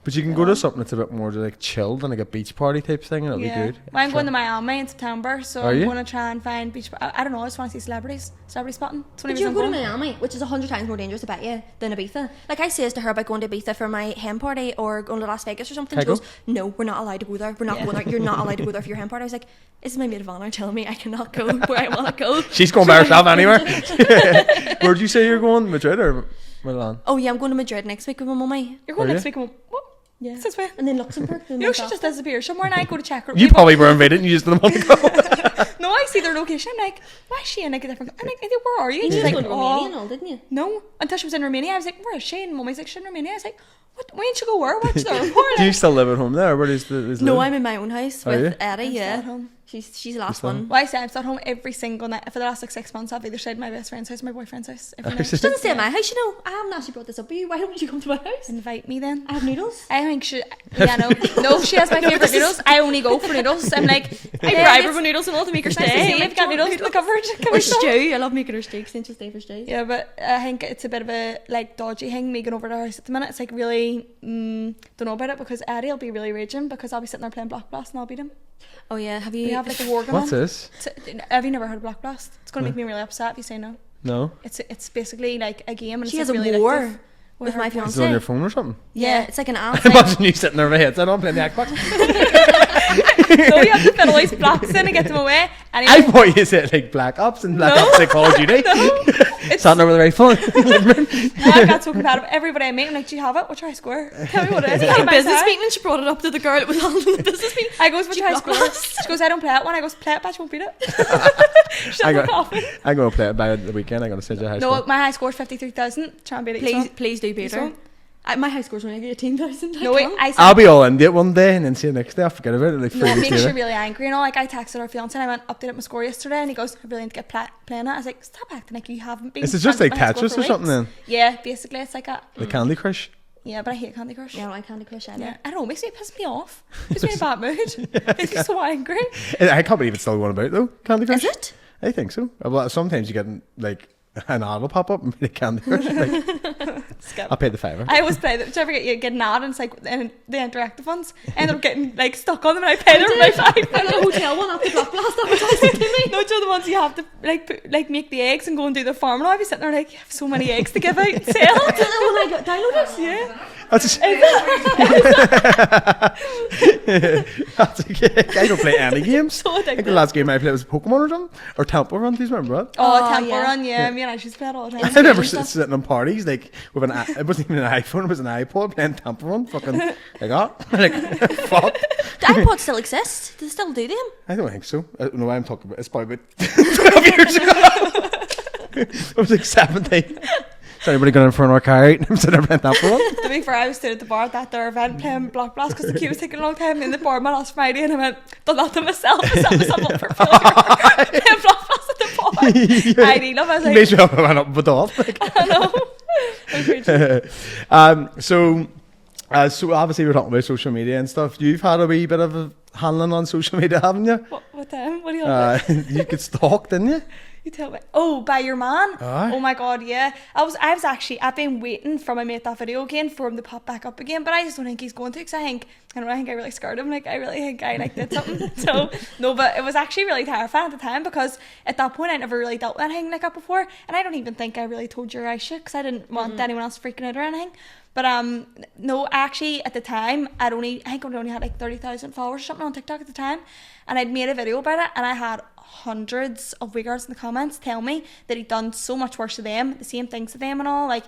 But you can go to something that's a bit more like chilled and like a beach party type thing, and it'll be good. Well, I'm going to Miami in September, so Are I'm you? going to try and find beach. I don't know. I just want to see celebrity spotting. It's the only But you're reason going to I'm Miami, which is 100 times more dangerous, I bet you, than Ibiza. Like I says to her about going to Ibiza for my hen party or going to Las Vegas or something. Can She I goes, no, we're not allowed to go there. We're not going there. You're not allowed to go there for your hen party. I was like, this is my maid of honour telling me I cannot go where I want to go. She's going by herself anywhere. Where'd you say you're going? Madrid or Milan? Oh yeah, I'm going to Madrid next week with my mummy. You're going Are next you? week. And what? Yeah. This way. And then Luxembourg. You know, she just disappears somewhere, and I go to check her. You probably were invited and you just didn't want to go. No, I see their location. I'm like, why is she in like a different? I'm like, where are you? You She's just like, going to Romania and all, didn't you? no. Until she was in Romania, I was like, where is she? And Mummy's like, she's in Romania. I was like, what? Why didn't you go where? What's the report? Do you still live at home there? Where is the? No, I'm in my own house Are you? with Eddie. I'm still Yeah. at home. She's the last done? one. Well, I say I'm still at home every single night for the last like 6 months. I've either stayed at my best friend's house or my boyfriend's house every night. She doesn't stay at my house, you know. I haven't actually brought this up with you. Why don't you come to my house? Invite me then. I have noodles. I think she. Yeah, no, she has my favourite noodles. I only go for noodles. I'm like, I bribe her with noodles and all to make her nice to see stay. you've got noodles in the cupboard. Or stew. I love making her stew because then she'll stay for stew. Yeah, but I think it's a bit of a like dodgy thing. Me going over to her house at the minute. It's like really don't know about it because Eddie will be really raging because I'll be sitting there playing Block Blast and I'll beat him. Oh yeah, have We you? have like a war going What's on. this? Have you never heard of Block Blast? It's going to make me really upset if you say no. No. It's basically like a game and She it's has like a really war addictive. with my Is it on fiance. your phone or something? Yeah, it's like an app. Imagine you sitting there with your headset on playing the Xbox. No, you have to fit all these blocks in and get them away. Anyway, I thought you said like Black Ops and Black Ops like Call of Duty. Sitting there with a rifle. I got so compatible. Everybody I meet, I'm like, do you have it? What's your high score? Tell me what it is. It's like a business meeting and she brought it up to the girl that was handling the business meeting. I goes, what's your high Block score? Blast. She goes, I don't play it one. I goes, play it, but you won't beat it. She's I not got- laughing. I'm going to play it by the weekend. I'm going to send you a high No, score. my high score is 53,000. Try and beat it. Please do, Peter. So- My high score's only 18,000. No, wait, I said, I'll be all into it one day and then see you next day. I'll forget about it like 3 no, it weeks makes you later. really angry. You know, like I texted our fiance and I went, updated my score yesterday and he goes, I really need to get playing it. I was like, stop acting like you haven't been. Is it just playing like my high score Tetris for or something weeks." then? Yeah, basically it's like that. Like Candy Crush? Yeah, but I hate Candy Crush. Yeah, I Candy Crush either. Yeah, I don't know, it pisses me off. It puts me in a bad mood. Makes me so angry. I can't believe it's still going about though. Candy Crush? Is it? I think so. Well, sometimes you get like an ad will pop up and be like Candy Crush. Like, Skip. I'll pay the $5. I always play them. Do you ever get an ad and it's like and the interactive ones? I end up getting like stuck on them and I pay them for my $5. I got a hotel one after Block Blast advertising to me. No, do you know the ones you have to like make the eggs and go and do the farm? And I'll be sitting there like, you have so many eggs to give out and sell. Is that the one I got downloaded? Yeah. That's That's okay. I don't play any games. So I think the addictive. last game I played was Pokemon or something. Or Temple Run, do you remember that? Oh, Oh, Temple yeah. Run, yeah. Me and I used to play it all the time. I remember sitting on parties like with it wasn't even an iPhone, it was an iPod playing Temple Run. Fucking like that. Like fuck. The iPods still exist. Do they still do them? I don't think so. I don't know why I'm talking about. It's probably about 12 years ago. I was like 17. So anybody going in for an arcade? I'm sitting there playing Temple Run. To be fair, I was stood at the bar at that their event playing Block Blast because the queue was taking a long time in the bar my last Friday and I went, done that to myself. I set myself up for failure. Playing Block Blast at the bar. I did love it. I was Made like, sure I went up with the off. Like. I know. It was really So obviously we're talking about social media and stuff. You've had a wee bit of a handling on social media, haven't you? what time? What do you want? You could stalk, didn't you? You tell me. Oh, by your man? Aye. Oh my god, yeah. I've been waiting for my mate that video again for him to pop back up again, but I just don't think he's going to because I think I really scared him. Like I really think I like did something. So no, but it was actually really terrifying at the time because at that point I never really dealt with anything like that before, and I don't even think I really told your Aisha because I didn't want anyone else freaking out or anything. But no, actually at the time I think I only had like 30,000 followers or something on TikTok at the time, and I'd made a video about it, and I had hundreds of wee girls in the comments tell me that he'd done so much worse to them, the same things to them and all, like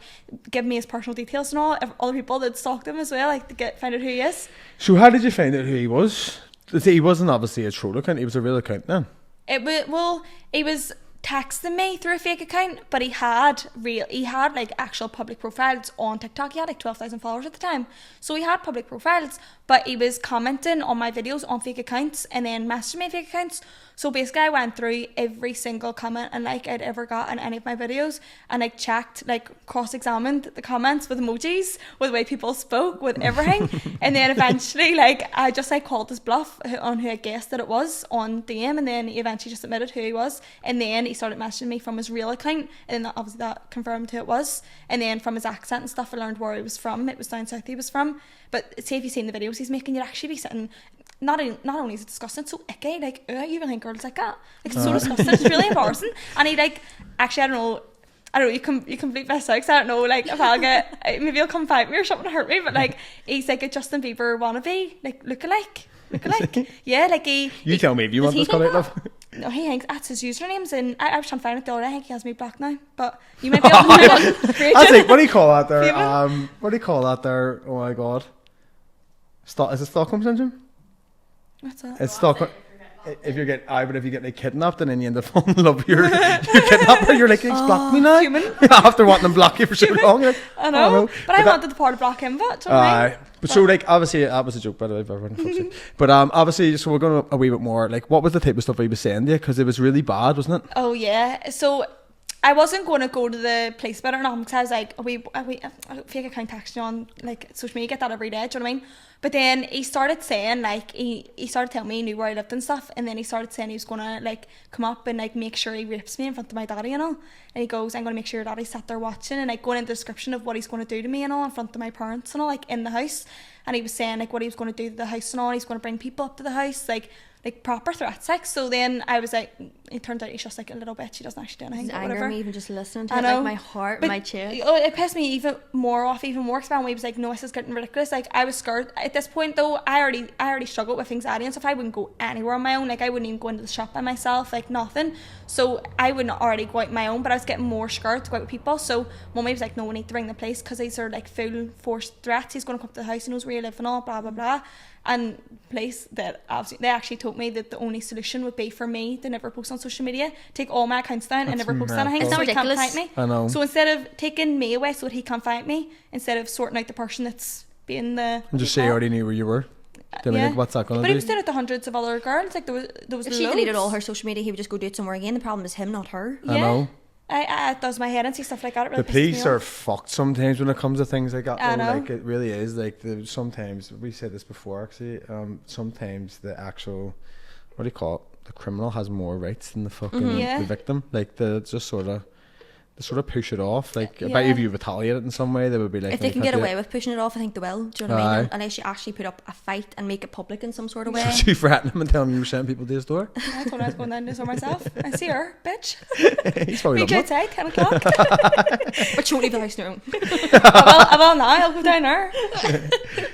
give me his personal details and all, other people that stalked him as well, like to find out who he is. So how did you find out who he was? He wasn't obviously a troll account, he was a real account then. He was texting me through a fake account, but he had like actual public profiles on TikTok. He had like 12,000 followers at the time, so he had public profiles, but he was commenting on my videos on fake accounts and then messaging me fake accounts. So basically I went through every single comment and like I'd ever got in any of my videos and like checked, like cross-examined the comments with emojis, with the way people spoke, with everything. And then eventually like I just like called his bluff on who I guessed that it was on DM, and then he eventually just admitted who he was, and then he started messaging me from his real account, and then obviously that confirmed who it was. And then from his accent and stuff I learned where he was from. It was down south he was from. But say if you've seen the videos he's making, you'd actually be sitting, not only is it disgusting, it's so icky, like you really think girls like that, like it's so disgusting, it's really embarrassing. And he like, actually I don't know, you complete best sex, I don't know, like if I'll get, maybe he'll come fight me or something to hurt me, but like he's like a Justin Bieber wannabe, like look-alike. Yeah, like he. You tell me if you want this call out, love. No, he thinks that's his usernames, and I was trying to find it the other day. I think he has me blocked now, but you might be able to do it. I think, what do you call that there? Favorite? What do you call that there? Oh my god. Is it Stockholm syndrome? What's that? It's Stockholm. if you get like kidnapped and then you end up falling in love with your kidnapper, you're like, he's blocked me now. human. After wanting to block you for so long. You're like, I know. But I that- wanted the part to block him, but do you know what I mean? But so like obviously that was a joke by the way, for everyone. Fuck's sake. But obviously, so we're going a wee bit more. Like, what was the type of stuff he was saying to you? Because it was really bad, wasn't it? Oh yeah. So I wasn't going to go to the police about it or nothing because I was like, I feel like I can't text you on like social media, get that every day, do you know what I mean? But then he started saying like he started telling me he knew where I lived and stuff, and then he started saying he was gonna like come up and like make sure he rapes me in front of my daddy and all. And he goes, I'm gonna make sure your daddy's sat there watching, and like going into the description of what he's gonna do to me and all in front of my parents and all, like in the house. And he was saying like what he was gonna do to the house and all, and he's gonna bring people up to the house, like proper threats, like. So then I was like, it turned out he's just like a little bitch, he doesn't actually do anything. It's But angering whatever. me even just listening to I it. know. Like my heart, But my chest. Oh, it pissed me even more off, even more, because when he was like, no, this is getting ridiculous. Like, I was scared at this point though. I already struggled with anxiety and stuff. I wouldn't go anywhere on my own. Like, I wouldn't even go into the shop by myself, like nothing. So I wouldn't already go out on my own, but I was getting more scared to go out with people. So mummy was like, no, we need to ring the police because these are like full force threats. He's going to come up to the house, he knows where you live and all, blah blah blah. And police, that obviously they actually told me that the only solution would be for me to never post on social media, take all my accounts down and That's never post mental. anything, It's so not he can't ridiculous. find me. I know. So instead of taking me away so that he can't find me, instead of sorting out the person that's being the And just say you already knew where you were. Do you know, like, what's that going But to he do? was doing it to hundreds of other girls. Like there was If loads. she deleted all her social media, he would just go do it somewhere again. The problem is him, not her. Yeah. I know. I it does my head and see stuff like that. It really The pisses me police are off. fucked sometimes when it comes to things like that. I though. know. Like, it really is. Like, sometimes, we said this before actually, sometimes the actual, what do you call it? The criminal has more rights than the fucking Yeah. the victim. Like, they sort of push it off. Like, Yeah. about if you retaliate in some way, they would be like, If they "No, can you get can't do away it." with pushing it off, I think they will. Do you know what I mean? Aye. Unless you actually put up a fight and make it public in some sort of way. So you threaten him and tell him you were sending people to his door. I told her I was going down to the store myself. I see her, bitch. He's probably Meet you loving it. outside, 10 o'clock. But you won't leave the house on your own. I will now. I'll go down there.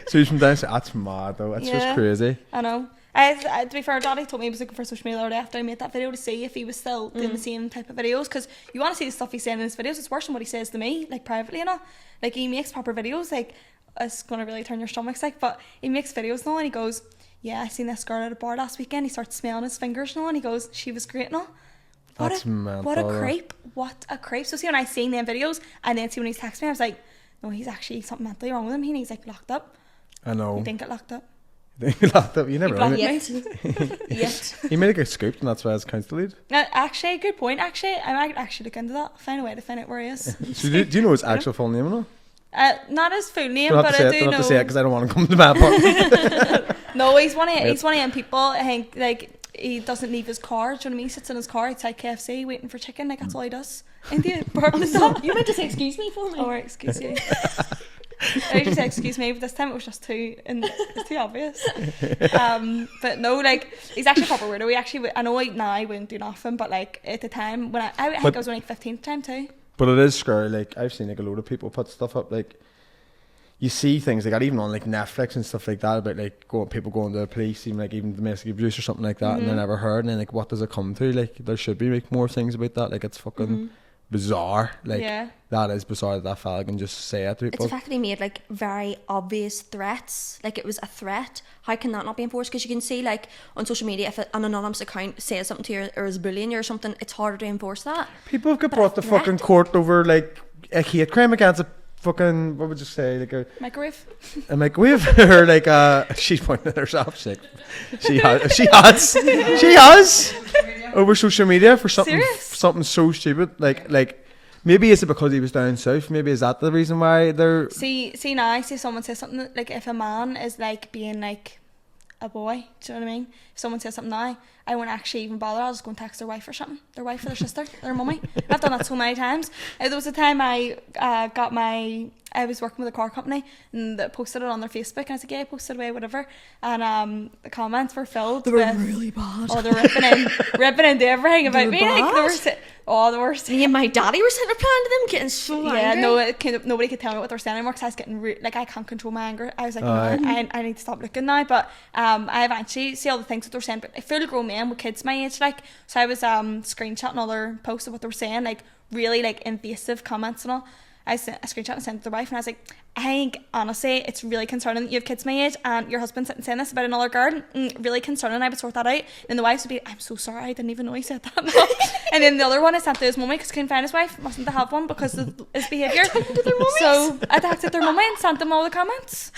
So he's from down. That's mad though. That's just Yeah. crazy. I know. To be fair, Daddy told me he was looking for social media the other day after I made that video to see if he was still doing the same type of videos, because you want to see the stuff he's saying in his videos. It's worse than what he says to me, like privately and all. Like, he makes proper videos, like, it's going to really turn your stomachs, like, but he makes videos now and he goes, yeah, I seen this girl at a bar last weekend. He starts smelling his fingers now and he goes, she was great and all. That's mental. What a creep. What a creep. So see, when I seen them videos and then see when he's texting me, I was like, no, he's actually something mentally wrong with him. He's like locked up. I know. He didn't get locked up. Locked up. You never know. blocked Yet. Yet. He may get scooped, and that's why his account's deleted. Actually, good point. Actually, I might actually look into that. Find a way to find out where he is. So do you know his actual full name or not? Not his full name, Don't have but to say I it. do Don't know. have to say it because I don't want to come to my apartment. No, he's one of them people. I think like he doesn't leave his car. Do you know what I mean? He sits in his car outside KFC waiting for chicken. Like that's all he does. Ain't the apartment stuff. You meant to say excuse me for me. Oh, right, excuse you. I usually say excuse me, but this time it was just it's too obvious. But no, like he's actually a proper weirdo. I know now I wouldn't do nothing, but like at the time when I think I was only 15 at the time too. But it is scary. Like, I've seen like a load of people put stuff up. Like, you see things like that even on like Netflix and stuff like that about like people going to the police, even domestic abuse or something like that, and they're never heard. And then like, what does it come to? Like, there should be like more things about that. Like, it's fucking bizarre. Like, Yeah. that is bizarre that fella can just say it to It's people. the fact that he made like very obvious threats. Like it was a threat. How can that not be enforced? Because you can see like on social media, if an anonymous account says something to you or is bullying you or something, it's harder to enforce that. People have got But brought a to fucking threat? court over like a hate crime against a fucking, what would you say, like Microwave. a microwave or like she's pointing at herself. She's like, she has over social media for Serious? something so stupid. Like maybe is it because he was down south? Maybe is that the reason why they're See now, see someone says something like if a man is like being like a boy, do you know what I mean? If someone says something now, I won't actually even bother. I'll just go and text their wife or something. Their wife or their sister, their mummy. I've done that so many times. There was a time I was working with a car company and they posted it on their Facebook and I was like, yeah, I posted away, whatever. And the comments were filled with really bad. oh, they're ripping into everything about were me. Like, bad? the worst. Me and my daddy were sitting there planning to them, getting so Yeah, angry. nobody could tell me what they were saying anymore because I was getting like I can't control my anger. I was like, Aye. no, I need to stop looking now. But I eventually see all the things that they're saying, but full grown men with kids my age, like. So I was screenshotting other posts of what they were saying, like really like invasive comments and all. I sent a screenshot and sent it to their wife, and I was like, I think honestly it's really concerning that you have kids my age and your husband's sitting saying this about another girl. Really concerning. I would sort that out. And the wife would be, I'm so sorry, I didn't even know he said that. And then the other one I sent to his mummy because he couldn't find his wife, mustn't have one because of his behaviour. So I texted their mummy and sent them all the comments.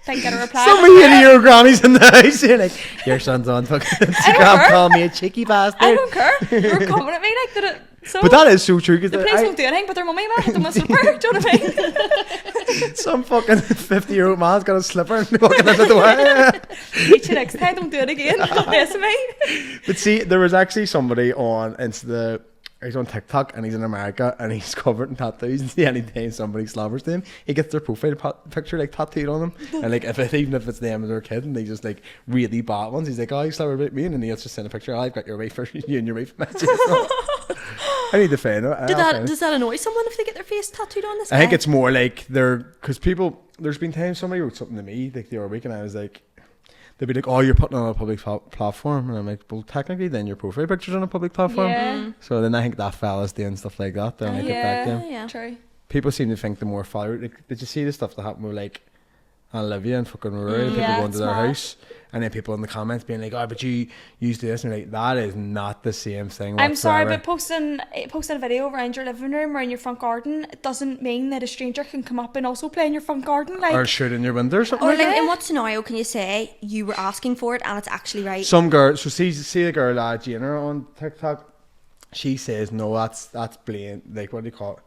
Didn't get a reply. Some of your grannies in the house, you're like, your son's on fucking Instagram, call me a cheeky bastard. I don't care. They were coming at me like that. So but that is so true. the police won't do anything, but their mummy might hit them with a slipper. Do you know what I mean? Some fucking 50-year-old man's got a slipper and walking into the way. Each next time, don't do it again. Don't mess with me. But see, there was actually somebody on he's on TikTok and he's in America and he's covered in tattoos, and see anytime somebody slobbers to him, he gets their profile picture like tattooed on him, and like even if it's them and their kid and they just like really bad ones, he's like, oh, you slobbered about me, and then he'll just send a picture, oh, I've got your wife for you and your wife matches. I need to find it. Does that annoy someone if they get their face tattooed on this? I think it's more like because people, there's been times somebody wrote something to me like the other week and I was like, they'd be like, oh, you're putting on a public platform, and I'm like, well, technically then your profile picture's on a public platform. Yeah. So then I think that fella's doing stuff like that, then I get back to him. Yeah. True. People seem to think the more followers, like, did you see the stuff that happened with like Olivia and fucking Rory, people yeah, going to their mad. house, and then people in the comments being like, oh, but you used to this, and like, that is not the same thing whatsoever. I'm sorry, but posting a video around your living room or in your front garden, it doesn't mean that a stranger can come up and also play in your front garden. Like, or shoot in your window or something Or like like, that. in what scenario can you say you were asking for it and it's actually right? Some girl, so see the girl Gina on TikTok, she says no, that's blame, like, what do you call it,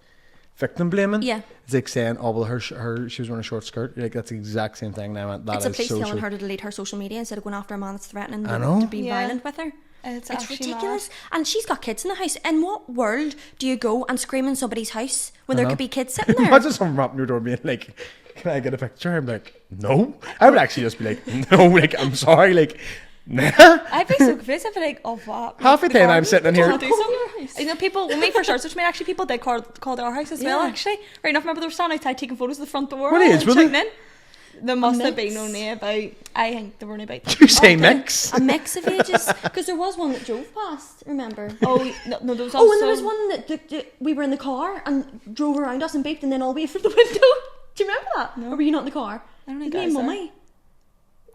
victim blaming. Yeah. It's like saying, oh well, her she was wearing a short skirt. You're like, that's the exact same thing. Now that It's a is police so telling true. her to delete her social media instead of going after a man that's threatening I know. to be Yeah. violent with her. it's It's actually ridiculous. And she's got kids in the house. In what world do you go and scream in somebody's house when there know. could be kids sitting there? Imagine someone rapping your door being like, can I get a picture? I'm like, no. I would actually just be like, no, like, I'm sorry, like, nah. I'd be so confused. I'd be like, oh, what? Half the time I'm sitting in here. You know, people, when we first started social media, actually, people did call our house as well, Yeah. actually. Right enough, remember they were standing outside taking photos of the front door. What age and were they? shouting in. There must have mix. been only about, I think there were only about. You say mix. A mix of ages. Because there was one that drove past, remember? Oh, no, there was Oh, also. and there was one that we were in the car and drove around us and beeped and then all the way from the window. Do you remember that? No. Or were you not in the car? I don't Me think and I was Mummy.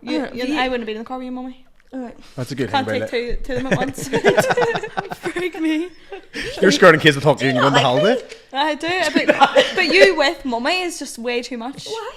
I wouldn't have been in the car with you, Mummy. Alright. That's a good Can't thing take about it. two of them at once. Freak me. You're scared in case they talk to you and you go on the like holiday. I do. But you with Mummy is just way too much. Why?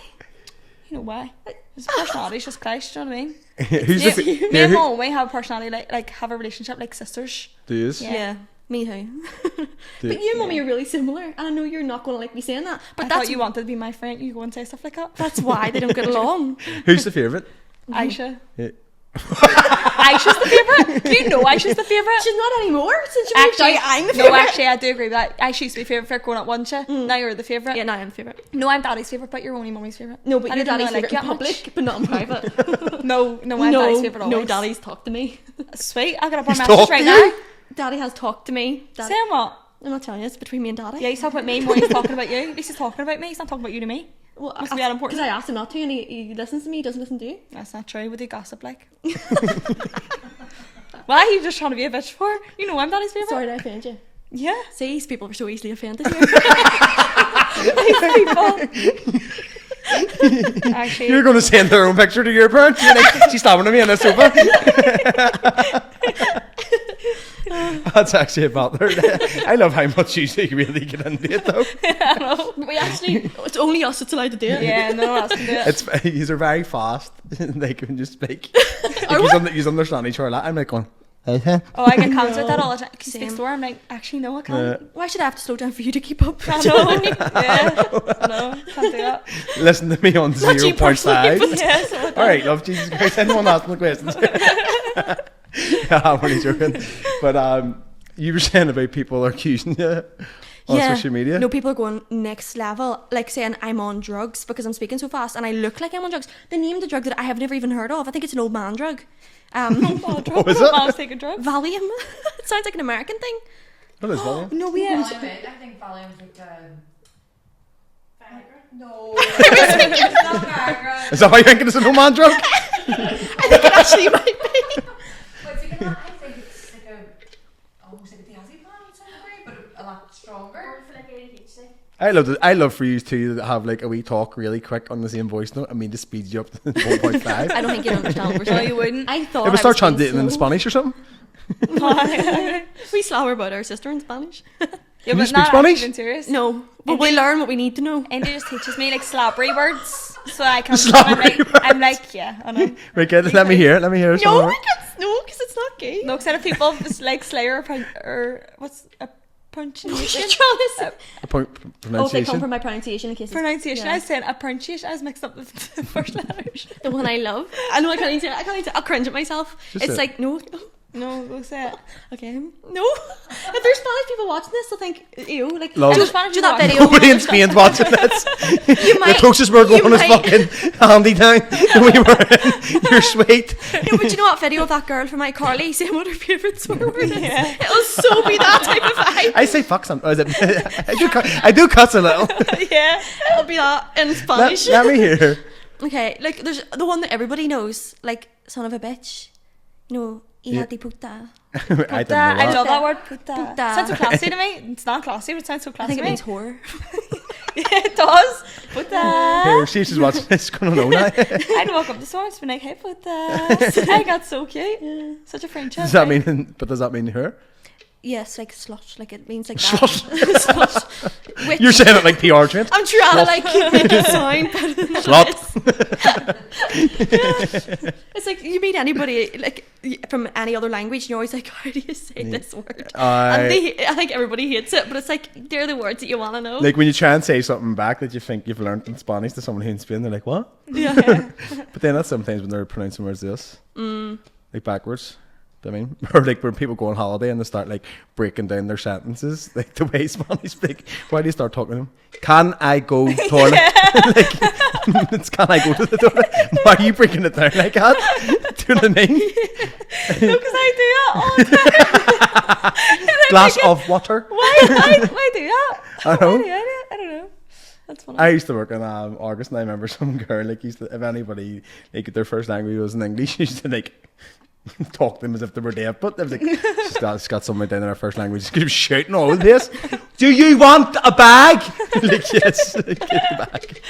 You know why? His personality's just clashed, do you know what I mean? Who's the Me and Mummy have a personality like have a relationship like sisters. Do you? Yeah. Me too. Do- But you and Mummy are really similar, and I know you're not going to like me saying that. But I that's thought you wanted to be my friend. You go and say stuff like that. that's why they don't get along. Who's the favourite? Aisha. Yeah. Aisha's the favourite. Do you know Aisha's the favourite? She's not anymore since you moved out. I'm the no, favourite. actually, I do agree with that. Aisha used to be favourite for growing up, wasn't she? Now you're the favourite. Yeah, no, I'm the favourite. No, I'm Daddy's favourite, but you're only Mummy's favourite. No, but I you're didn't Daddy's really favourite like in you that public, but not in private. No, I'm Daddy's favourite always. No, Daddy's talked to me. Sweet, I got up our He's message talked right to now. you? Daddy has talked to me. Daddy, Saying what? I'm not telling you, it's between me and Daddy. Yeah, he's talking about me more than he's talking about you. At least he's talking about me, he's not talking about you to me. Well, Must be that important. Because I asked him not to, and he listens to me, he doesn't listen to you. That's not true. Would he gossip like? Why are you just trying to be a bitch for? You know I'm Daddy's favourite. Sorry, did I offend you? Yeah. See, these people were so easily offended here. These people. Actually, You're going to send their own picture to your parents? You're like, she's stabbing at me on the sofa. That's actually about there. I love how much you really get into it though. I know. We actually, it's only us that's allowed to do it. Yeah, no one else can do it. It's these are very fast. They can just speak. Like, you understand each other. I'm like going. Uh-huh. Oh, I get comments with that all the time. Can you speak Same. slower? I'm like, actually, no, I can't. Why should I have to slow down for you to keep up? I know. Yeah. No, can't do that. Listen to me on Not you 0.5. personally, Yeah, so All right, love Jesus Christ. Anyone asking the questions? Yeah, I'm only joking. But you were saying about people accusing you on social media. No, people are going next level, like saying I'm on drugs because I'm speaking so fast and I look like I'm on drugs. They named a drug that I have never even heard of. I think it's an old man drug. Oh, is it? Mom's taking drugs. Valium. It sounds like an American thing. What is that? No, we have. I think Valium's like Viagra? No. Is Not Viagra. that why you think it's a no man drug? I think it actually might be. But it's like I think it's like almost like a diazepam in some way, but a lot stronger. For like ADHD. I love for you to have like a wee talk really quick on the same voice note. I mean, to speed you up to 1.5. I don't think you'd understand what we're No, saying. you wouldn't. I thought If we start I was chanting in being slow. Spanish or something. We slower about our sister in Spanish. Yeah, you but speak not Spanish? actually being serious. No, but we learn what we need to know. Indy just teaches me like slobbery words, so I can. Slobbery I'm like, yeah, I know. Right, get it. Let me hear it. Let me hear it. No, somewhere. because it's not gay. No, because people just like Slayer or what's a pronunciation? You're trying to say. A point Oh, they come pronunciation. from my pronunciation in case. Pronunciation. Yeah. I was saying a pronunciation. I was mixed up with the first letters. The one I love. I know I can't even say it. I'll cringe at myself. Just It's it. like, no. No, go say it. Okay. No. If there's Spanish people watching this, they'll think, ew. Like, Love do, it. Spanish do that people video. Nobody in Spain's watching this. You might. The closest we're you going is might- fucking Handy Town. We were in. You're sweet. No, but you know what video of that girl from iCarly saying what her favourite swear word is? It'll so be that type of vibe. I say fuck some. I do cuss a little. Yeah. It'll be that in Spanish. Let me hear. Okay, like there's the one that everybody knows, like son of a bitch. No, hija Yeah. de puta. I didn't know I that. love that word. Puta. Puta. Sounds so classy to me. It's not classy, but it sounds so I classy think it to me. means whore. Yeah, it does. Puta. Here, she's watching this. Gonna know now. I'd walk up to someone and be like, hey, puta. I got so cute. Such a friendship. Does that mean? But does that mean her? Yes, like slush, like it means like Slush. that. Slush. Which You're saying it like PR trend. I'm trying to like make it sound better than Slut. It's like you meet anybody like from any other language, and you're always like, how do you say this word? And I think everybody hates it, but it's like they're the words that you want to know. Like when you try and say something back that you think you've learned in Spanish to someone who's in Spain, they're like, what? yeah. But then that's sometimes when they're pronouncing words this, like backwards. I mean, or like when people go on holiday and they start like breaking down their sentences, like the way Spanish speak. Why do you start talking to them? Can I go toilet? Like, it's can I go to the toilet? Why are you breaking it down like that? Do you know what I mean? No, because I do that all the time. Glass of water. Why do that? I know. Why do I don't know. That's funny. I used to work in August, and I remember some girl like used to, if anybody like their first language was in English, she used to like talk to them as if they were deaf. But I was like, she's got somebody down in her first language, she's gonna be shouting all of this. Do you want a bag? Like, yes, get the bag.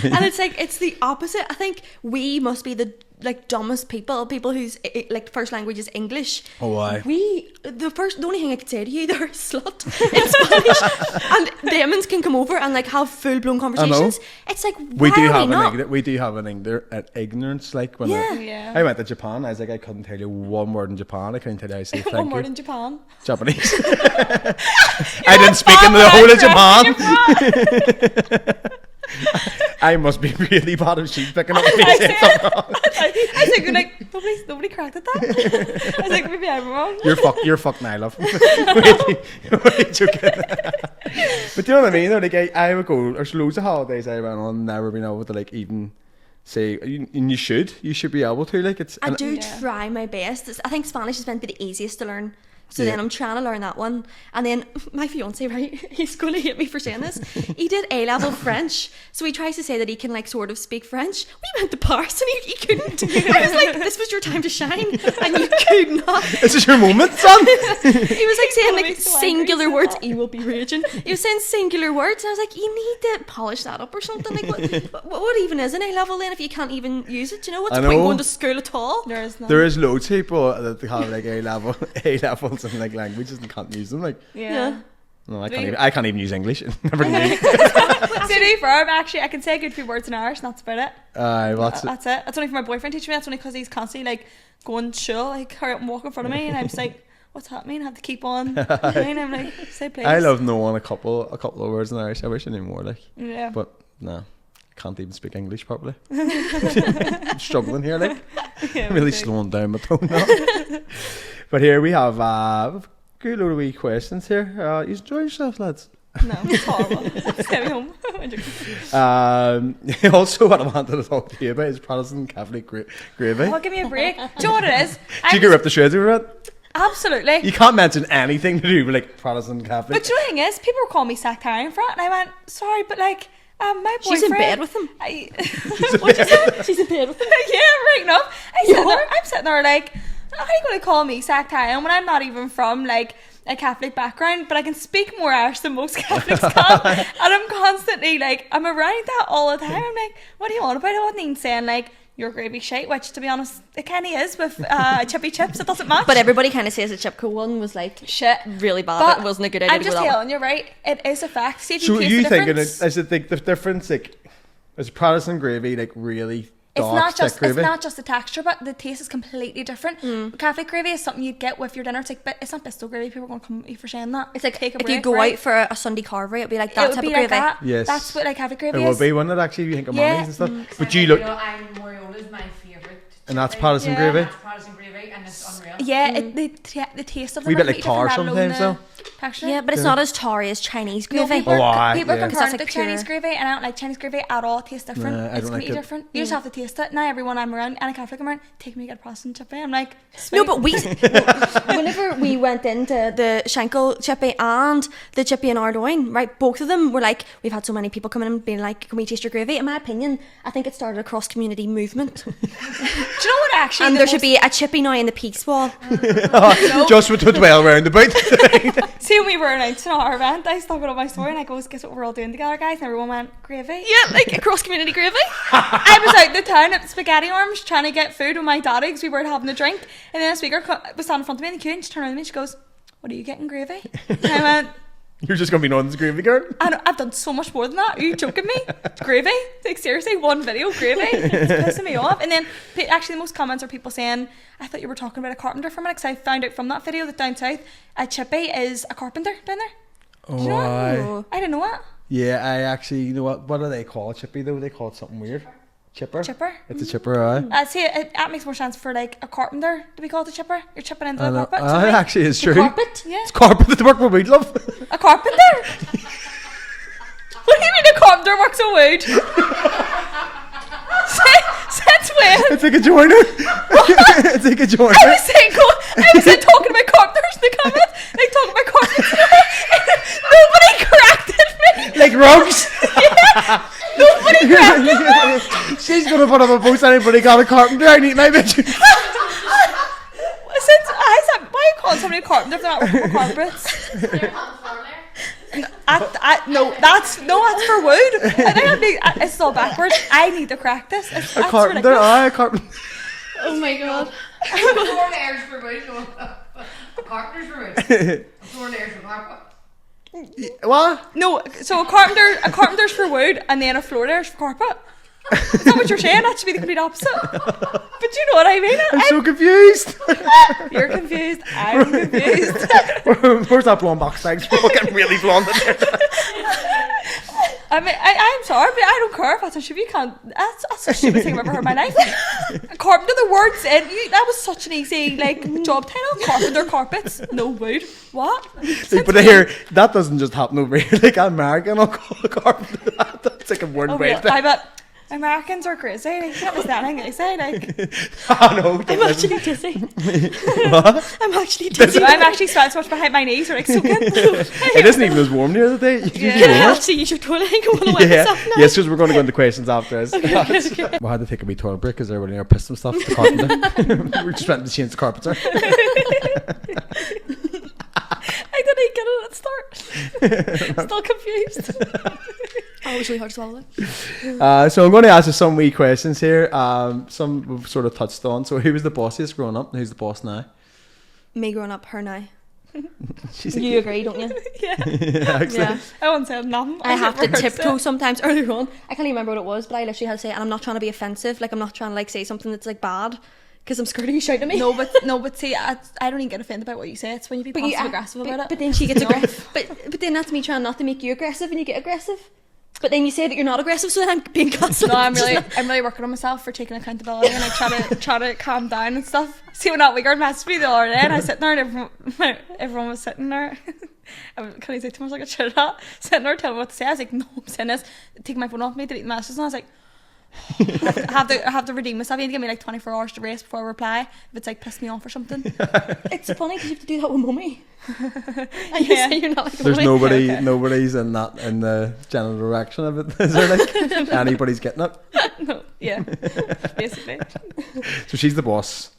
And it's like it's the opposite. I think we must be the like dumbest people whose like first language is English. Oh, why? The only thing I could say to you, they're a slut in Spanish, and demons can come over and like have full blown conversations. It's like We why do are have not? an ignorance, like when Yeah. Yeah. I went to Japan. I was like, I couldn't tell you one word in Japan. I couldn't tell you how to say thank One you. word in Japan. Japanese. I didn't speak in the whole of Japan. I must be really bad if she's picking up me saying something wrong. I was like, nobody cracked at that. I was like, maybe I'm wrong. You're fucked now, love. Wait, joking. But do you know what I mean? Though, like I would go. There's loads of holidays I went on, never been able to like even say. And you should be able to. Like it's. I do Yeah. try my best. I think Spanish is meant to be the easiest to learn. So Yeah. then I'm trying to learn that one. And then my fiance, right, he's going to hate me for saying this. He did A-level French. So he tries to say that he can like sort of speak French. We went to Paris and he couldn't. I was like, this was your time to shine. And you could not. This is your moment, son. He was like saying That like makes so angry, singular so words. hot. He will be raging. He was saying singular words. And I was like, you need to polish that up or something. Like what even is an A-level then if you can't even use it? Do you know what's I the point know. going to school at all? There is none. There is loads of people that have like A levels in like languages and can't use them. Like Yeah. no, I can't even use English. Never knew. To be fair, actually, I can say a good few words in Irish, and that's about it. That's it. That's it. That's only for my boyfriend teaching me. That's only because he's constantly like going chill, like hurry up and walk in front of me, and I'm just like, what's happening? I have to keep on. And I'm like, say please. I love knowing a couple of words in Irish. I wish I knew more. Like, Yeah. but no, I can't even speak English properly. I'm struggling here. Like, Yeah, I'm really me too. slowing down my tone now. But here we have a good load of wee questions here. You enjoy yourself, lads. No, it's horrible. Stay home. Also, what I wanted to talk to you about is Protestant Catholic gravy. Oh, give me a break. Do you know what it is? Do you get ripped the shreds over it? Absolutely. You can't mention anything to do with like Protestant Catholic. But you know the thing is, people were calling me sectarian for it, and I went, sorry, but like, my boyfriend. She's in bed with him. What'd you say? She's in bed with him. Yeah, right enough. I'm sitting there like, how are you going to call me sectarian when I'm not even from like a Catholic background, but I can speak more Irish than most Catholics can. And I'm constantly like, I'm around that all the time. I'm like, what do you want about it? I wasn't even saying like, your gravy shite, which to be honest, it kind of is with chippy chips. It doesn't match. But everybody kind of says the Chipco one was like shit, really bad. But it wasn't a good idea. I'm just telling you, right? It is a fact. See if So you taste you the thinking difference. is it the difference like is Protestant gravy like really It's dark not thick just gravy? it's not just the texture, but the taste is completely different. Catholic gravy is something you get with your dinner. It's like, but it's not Bristol gravy. People are going to come at you for saying that. It's like take a if break, you go right? out for a Sunday carvery, it'd be like It that would type be of like gravy. that. Yes. That's what like Catholic It gravy will is. be one that actually you think of Yeah. mayonnaise and stuff. Mm. But you look, I'm Moriola's is my favourite. and that's chili. Protestant Yeah. gravy. That's Protestant gravy, and it's unreal. Yeah, the taste of them Wee bit are like completely tar different, let alone sometimes, though. the texture. Yeah, but it's not as tarry as Chinese No, gravy. people Oh, aye, people yeah. are Because comparing that's it to like Chinese pure. gravy, and I don't like Chinese gravy at all. It tastes different. Nah, I It's don't like completely it. different. You just have to taste it. Now everyone I'm around, and a Catholic I'm around, take me to get a Protestant chippy. I'm like, No, sweet. but we whenever we went into the Schenkel chippy and the chippy in Ardoyne, right, both of them were like, we've had so many people coming in and being like, can we taste your gravy? In my opinion, I think it started a cross community movement, Do you know what actually? and the there should most- be a chippy now in the Peace Wall. Just with the 12 roundabout. See, when we were announcing our event, I stuck it on my story and I goes, guess what we're all doing together, guys? And everyone went, gravy. Yeah, like a cross community gravy. I was out in the town at Spaghetti Arms trying to get food with my daddy because we were having a drink. And then a speaker was standing in front of me in the queue and she turned around to me and she goes, what are you getting, gravy? And I went, You're just going to be known as gravy girl. I've done so much more than that. Are you joking me? Gravy? Like seriously, one video, gravy? It's pissing me off. And then actually the most comments are people saying, I thought you were talking about a carpenter for a minute because I found out from that video that down south, a chippy is a carpenter down there. Oh, you know what? aye. I didn't know that. Yeah, I actually, you know what do they call a chippy though? They call it something weird. Chipper? Chipper. It's a chipper, aye. I'd say that makes more sense for like a carpenter to be called a chipper. You're chipping into I the know. carpet. Aye, right? actually is true. Carpet. Yeah. It's carpet to work with weed, love. A carpenter? What do you mean a carpenter works on wood? Since when? It's like a joiner. It's like a joiner. I was saying talking about carpenters in the comments. Like talking about carpenters. Nobody corrected me. Like rugs. Nobody corrected me. She's going to put up a post, anybody got a carpenter, I need my bitch. Since I said, why are you calling somebody a carpenter if they're not working with carpets? They're on the floor there. No, that's for wood. I think it's all backwards. I need to correct this. That's A carpenter, ridiculous. aye, a carpenter. Oh my god. Floor layers for wood. No, carpenters for wood. Floor layers for carpet. What? No, so a carpenter's for wood, and then a floor layer's for carpet. Is that what you're saying? That should be the complete opposite. But you know what I mean? I'm so confused. You're confused. I'm confused. Where's that blonde box bags? We're all getting really blonde in there. I mean, I'm sorry, but I don't care if that's a stupid. You can't. That's the stupidest thing I've ever heard in my life. Carpenter, the words in that was such an easy job title. Carpenter, carpets, no wood. What? Like, but here, that doesn't just happen over here. Like American, I'll call a carpenter that. That's like a word Oh, way. really? I bet Americans are crazy. They can't understand anything they say. I know. I'm actually dizzy. What? I'm actually dizzy. I'm actually sweating so much behind my knees. Are like soaking. It isn't even as warm the other day. You can Yeah. use Can I warmer. actually use your toilet? I want to wet Yeah. myself now. Yes, because we're going to go into questions after this. We had to take a wee toilet break because everybody are pissed and stuff. The carpenter. We just went to change the carpets. I didn't get it at the start. Still confused. Oh, it was really hard to swallow. So I'm going to ask you some wee questions here. Some we've sort of touched on. So who was the bossiest growing up? Who's the boss now? Me growing up, her now. She's You agree, don't you? Yeah. Yeah. I won't say nothing. I have to never heard tiptoe it. sometimes earlier on. I can't even remember what it was, but I literally had to say, and I'm not trying to be offensive. Like, I'm not trying to say something that's bad, because I'm scared of you shouting at me. No, but see, I don't even get offended by what you say. It's when you be passive aggressive about it. But then she gets No. aggressive. But then that's me trying not to make you aggressive, and you get aggressive. But then you say that you're not aggressive, so then I'm being constant. No, I'm really working on myself for taking accountability, and I try to calm down and stuff. See, when that weird messaged me the other day, and I was sitting there, and everyone was sitting there. Can I say too much like a chit chat? Sitting there telling me what to say. I was like, no, I'm saying this. Taking my phone off me, delete the messages, and I was like, I have to redeem myself. You need to give me like 24 hours to rest before I reply if it's like pissed me off or something. It's funny because you have to do that with mummy. And Yeah. you say you're not like a There's mummy. nobody's in the general direction of it. Is there like anybody's getting it? No, yeah, basically. So she's the boss.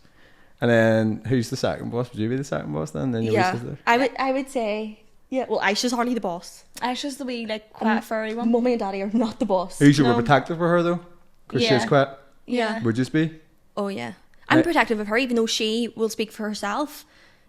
And then who's the second boss? Would you be the second boss then? Then your wee Yeah, sister? I would say, yeah. Well, Aisha's hardly the boss. Aisha's the wee like quiet furry one. Mummy and Daddy are not the boss. Who's your No. protector for her though? Because Yeah. she's quite. Yeah. Would you be? Oh yeah, I'm protective of her, even though she will speak for herself.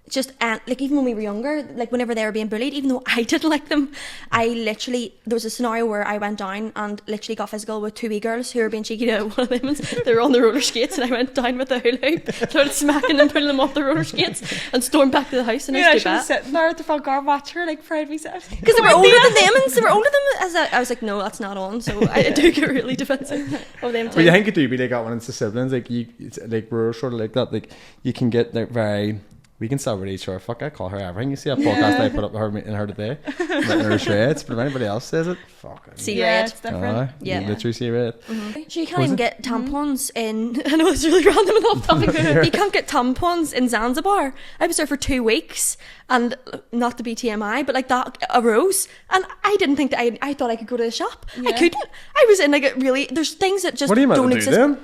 It's just like even when we were younger, like whenever they were being bullied, even though I didn't like them, I literally, there was a scenario where I went down and literally got physical with two wee girls who were being cheeky to one of them. They were on the roller skates and I went down with the hula hoop, started smacking them, pulling them off the roller skates, and stormed back to the house. And Yeah, I she stood was back sitting there at the front door watching her like proud of myself. because they were older than them, and they were older than me. I was like, no, that's not on. So I do get really defensive of them too. But you think it do be like that when it's the siblings, like you, it's like we're sort of like that. Like you can get like very. We can still really sure. Fuck, I call her everything. You see a podcast I put up her in her today, letting her shreds. But if anybody else says it, fuck it. See Yeah, red. it's different. Yeah. literally see red. So you can't Was even it? get tampons in. I know it's really random and off topic. You can't get tampons in Zanzibar. I was there for 2 weeks, and not to be TMI, but like that arose, and I didn't think that I thought I could go to the shop. I Yeah. couldn't. I was in like a really. There's things that just What are you meant don't to do exist. then?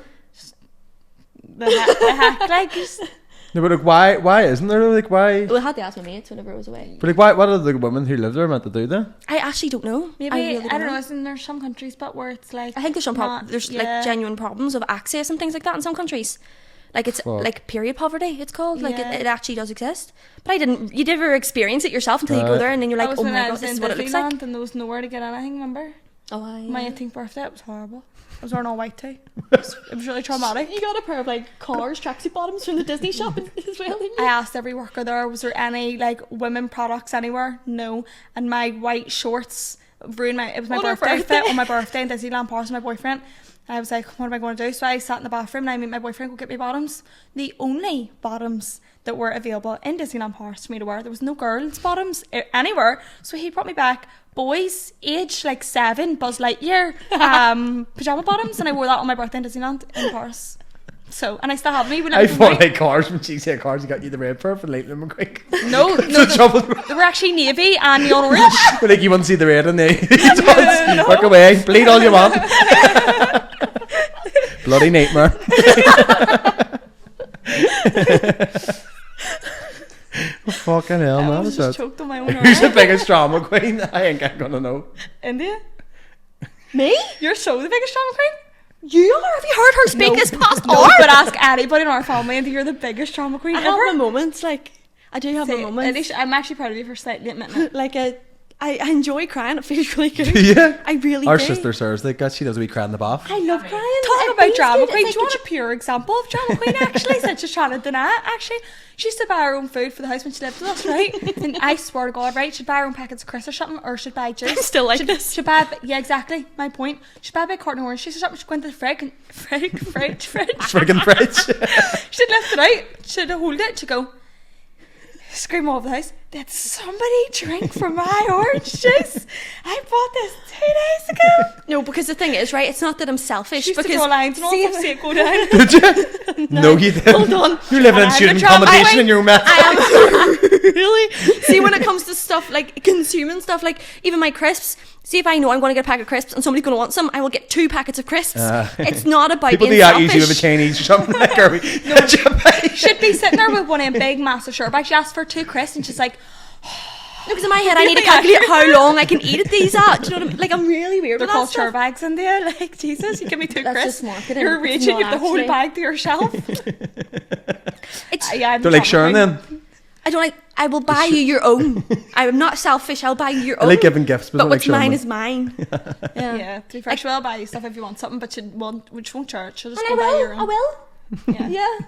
The hack like. No, but like, why isn't there like why? Well, I had to ask my mates whenever I was away. But like, why? What are the women who live there meant to do then? I actually don't know. Maybe I really don't know. Isn't there some countries, but where it's like I think there's some not- there's yeah. like genuine problems of access and things like that in some countries. Like it's Fuck. like period poverty. It's called like Yeah. it actually does exist. But I didn't. You never experience it yourself until you go there, and then you're That like, was oh when my I god, was this in is what it looks like. Disneyland and there was nowhere to get anything. Remember Oh, I, my 18th birthday? It was horrible. I was wearing all white too. It was really traumatic. You got a pair of like Cars tracksuit bottoms from the Disney shop as well. Didn't I you? asked every worker there, was there any like women products anywhere? No. And my white shorts ruined my. It was my On her birthday birthday. fit on my birthday in Disneyland Paris with my boyfriend. And I was like, what am I going to do? So I sat in the bathroom and I made my boyfriend go get me bottoms. The only bottoms that were available in Disneyland Paris for me to wear. There was no girls' bottoms anywhere. So he brought me back boys, age like 7, Buzz Lightyear, pajama bottoms, and I wore that on my birthday in Disneyland in Paris. So, and I still have them. Even I if thought like cars when she said cars, you got you the red pair for Lightning McQueen. no, The trouble. they were actually navy and neon orange. But like you wouldn't see the red in there. Work away, bleed all you want. Bloody nightmare. Fucking hell, I man. was What's just that? choked on my own Who's the eye. biggest drama queen? I ain't gonna know. India? Me? You're so the biggest drama queen? You are? Have you heard her speak this past No, hour? but ask anybody in our family and you're the biggest drama queen I have ever. my moments. Like I do have my Say, moments. Alicia, I'm actually proud of you for slightly admitting it. Like I enjoy crying. It feels really good. Yeah. I really Our do. sister Sarah's like that. She does a wee cry in the bath. I love crying. Talk It about feels drama good. queen. It's Do you like want a pure example of drama queen actually? Since she's trying to deny it, actually. She used to buy her own food for the house when she lived with us, right? And I swear to God, right? She'd buy her own packets of crisps or something, or she'd buy juice. I'm still like she'd, this. She'd buy, yeah, exactly. My point. She'd buy a big carton of orange juice or something. She'd go into the fridge. Friggin' fridge. She'd lift it out. She'd hold it. She'd go, scream all over the house. Did somebody drink from my orange juice? I bought this 2 days ago. No, because the thing is, right, it's not that I'm selfish. She used to because draw lines and all see stuff, if- see it go down. Did you? No, you didn't. Hold on. You're living in I'm student the drama accommodation queen. in your own mess. I am really. See, when it comes to stuff like consuming stuff, like even my crisps. See, if I know I'm going to get a packet of crisps and somebody's going to want some, I will get 2 packets of crisps. It's not about People do being that selfish. usually with a Chinese or something like that. She'd be sitting there with one of them big massive shirt bags. She asked for 2 crisps and she's like, Because in my head, I need to calculate how long I can eat at these at. Do you know what I mean? Like I'm really weird they're with that called stuff. shirt bags in there. Like, Jesus, you give me 2 That's crisps. just marketing. You're It's raging, you not have the whole actually. bag to yourself. It's, Yeah, I'm They're the like drama Sharon queen. then. I don't like. I will buy you your own. I am not selfish. I'll buy you your I own. like giving gifts, but, but I like what's Sharon mine one. is mine. Yeah. Yeah, to be fair, she will buy you stuff if you want something, but she won't share it. She'll just And go I buy will. your own. I will. Yeah. Yeah.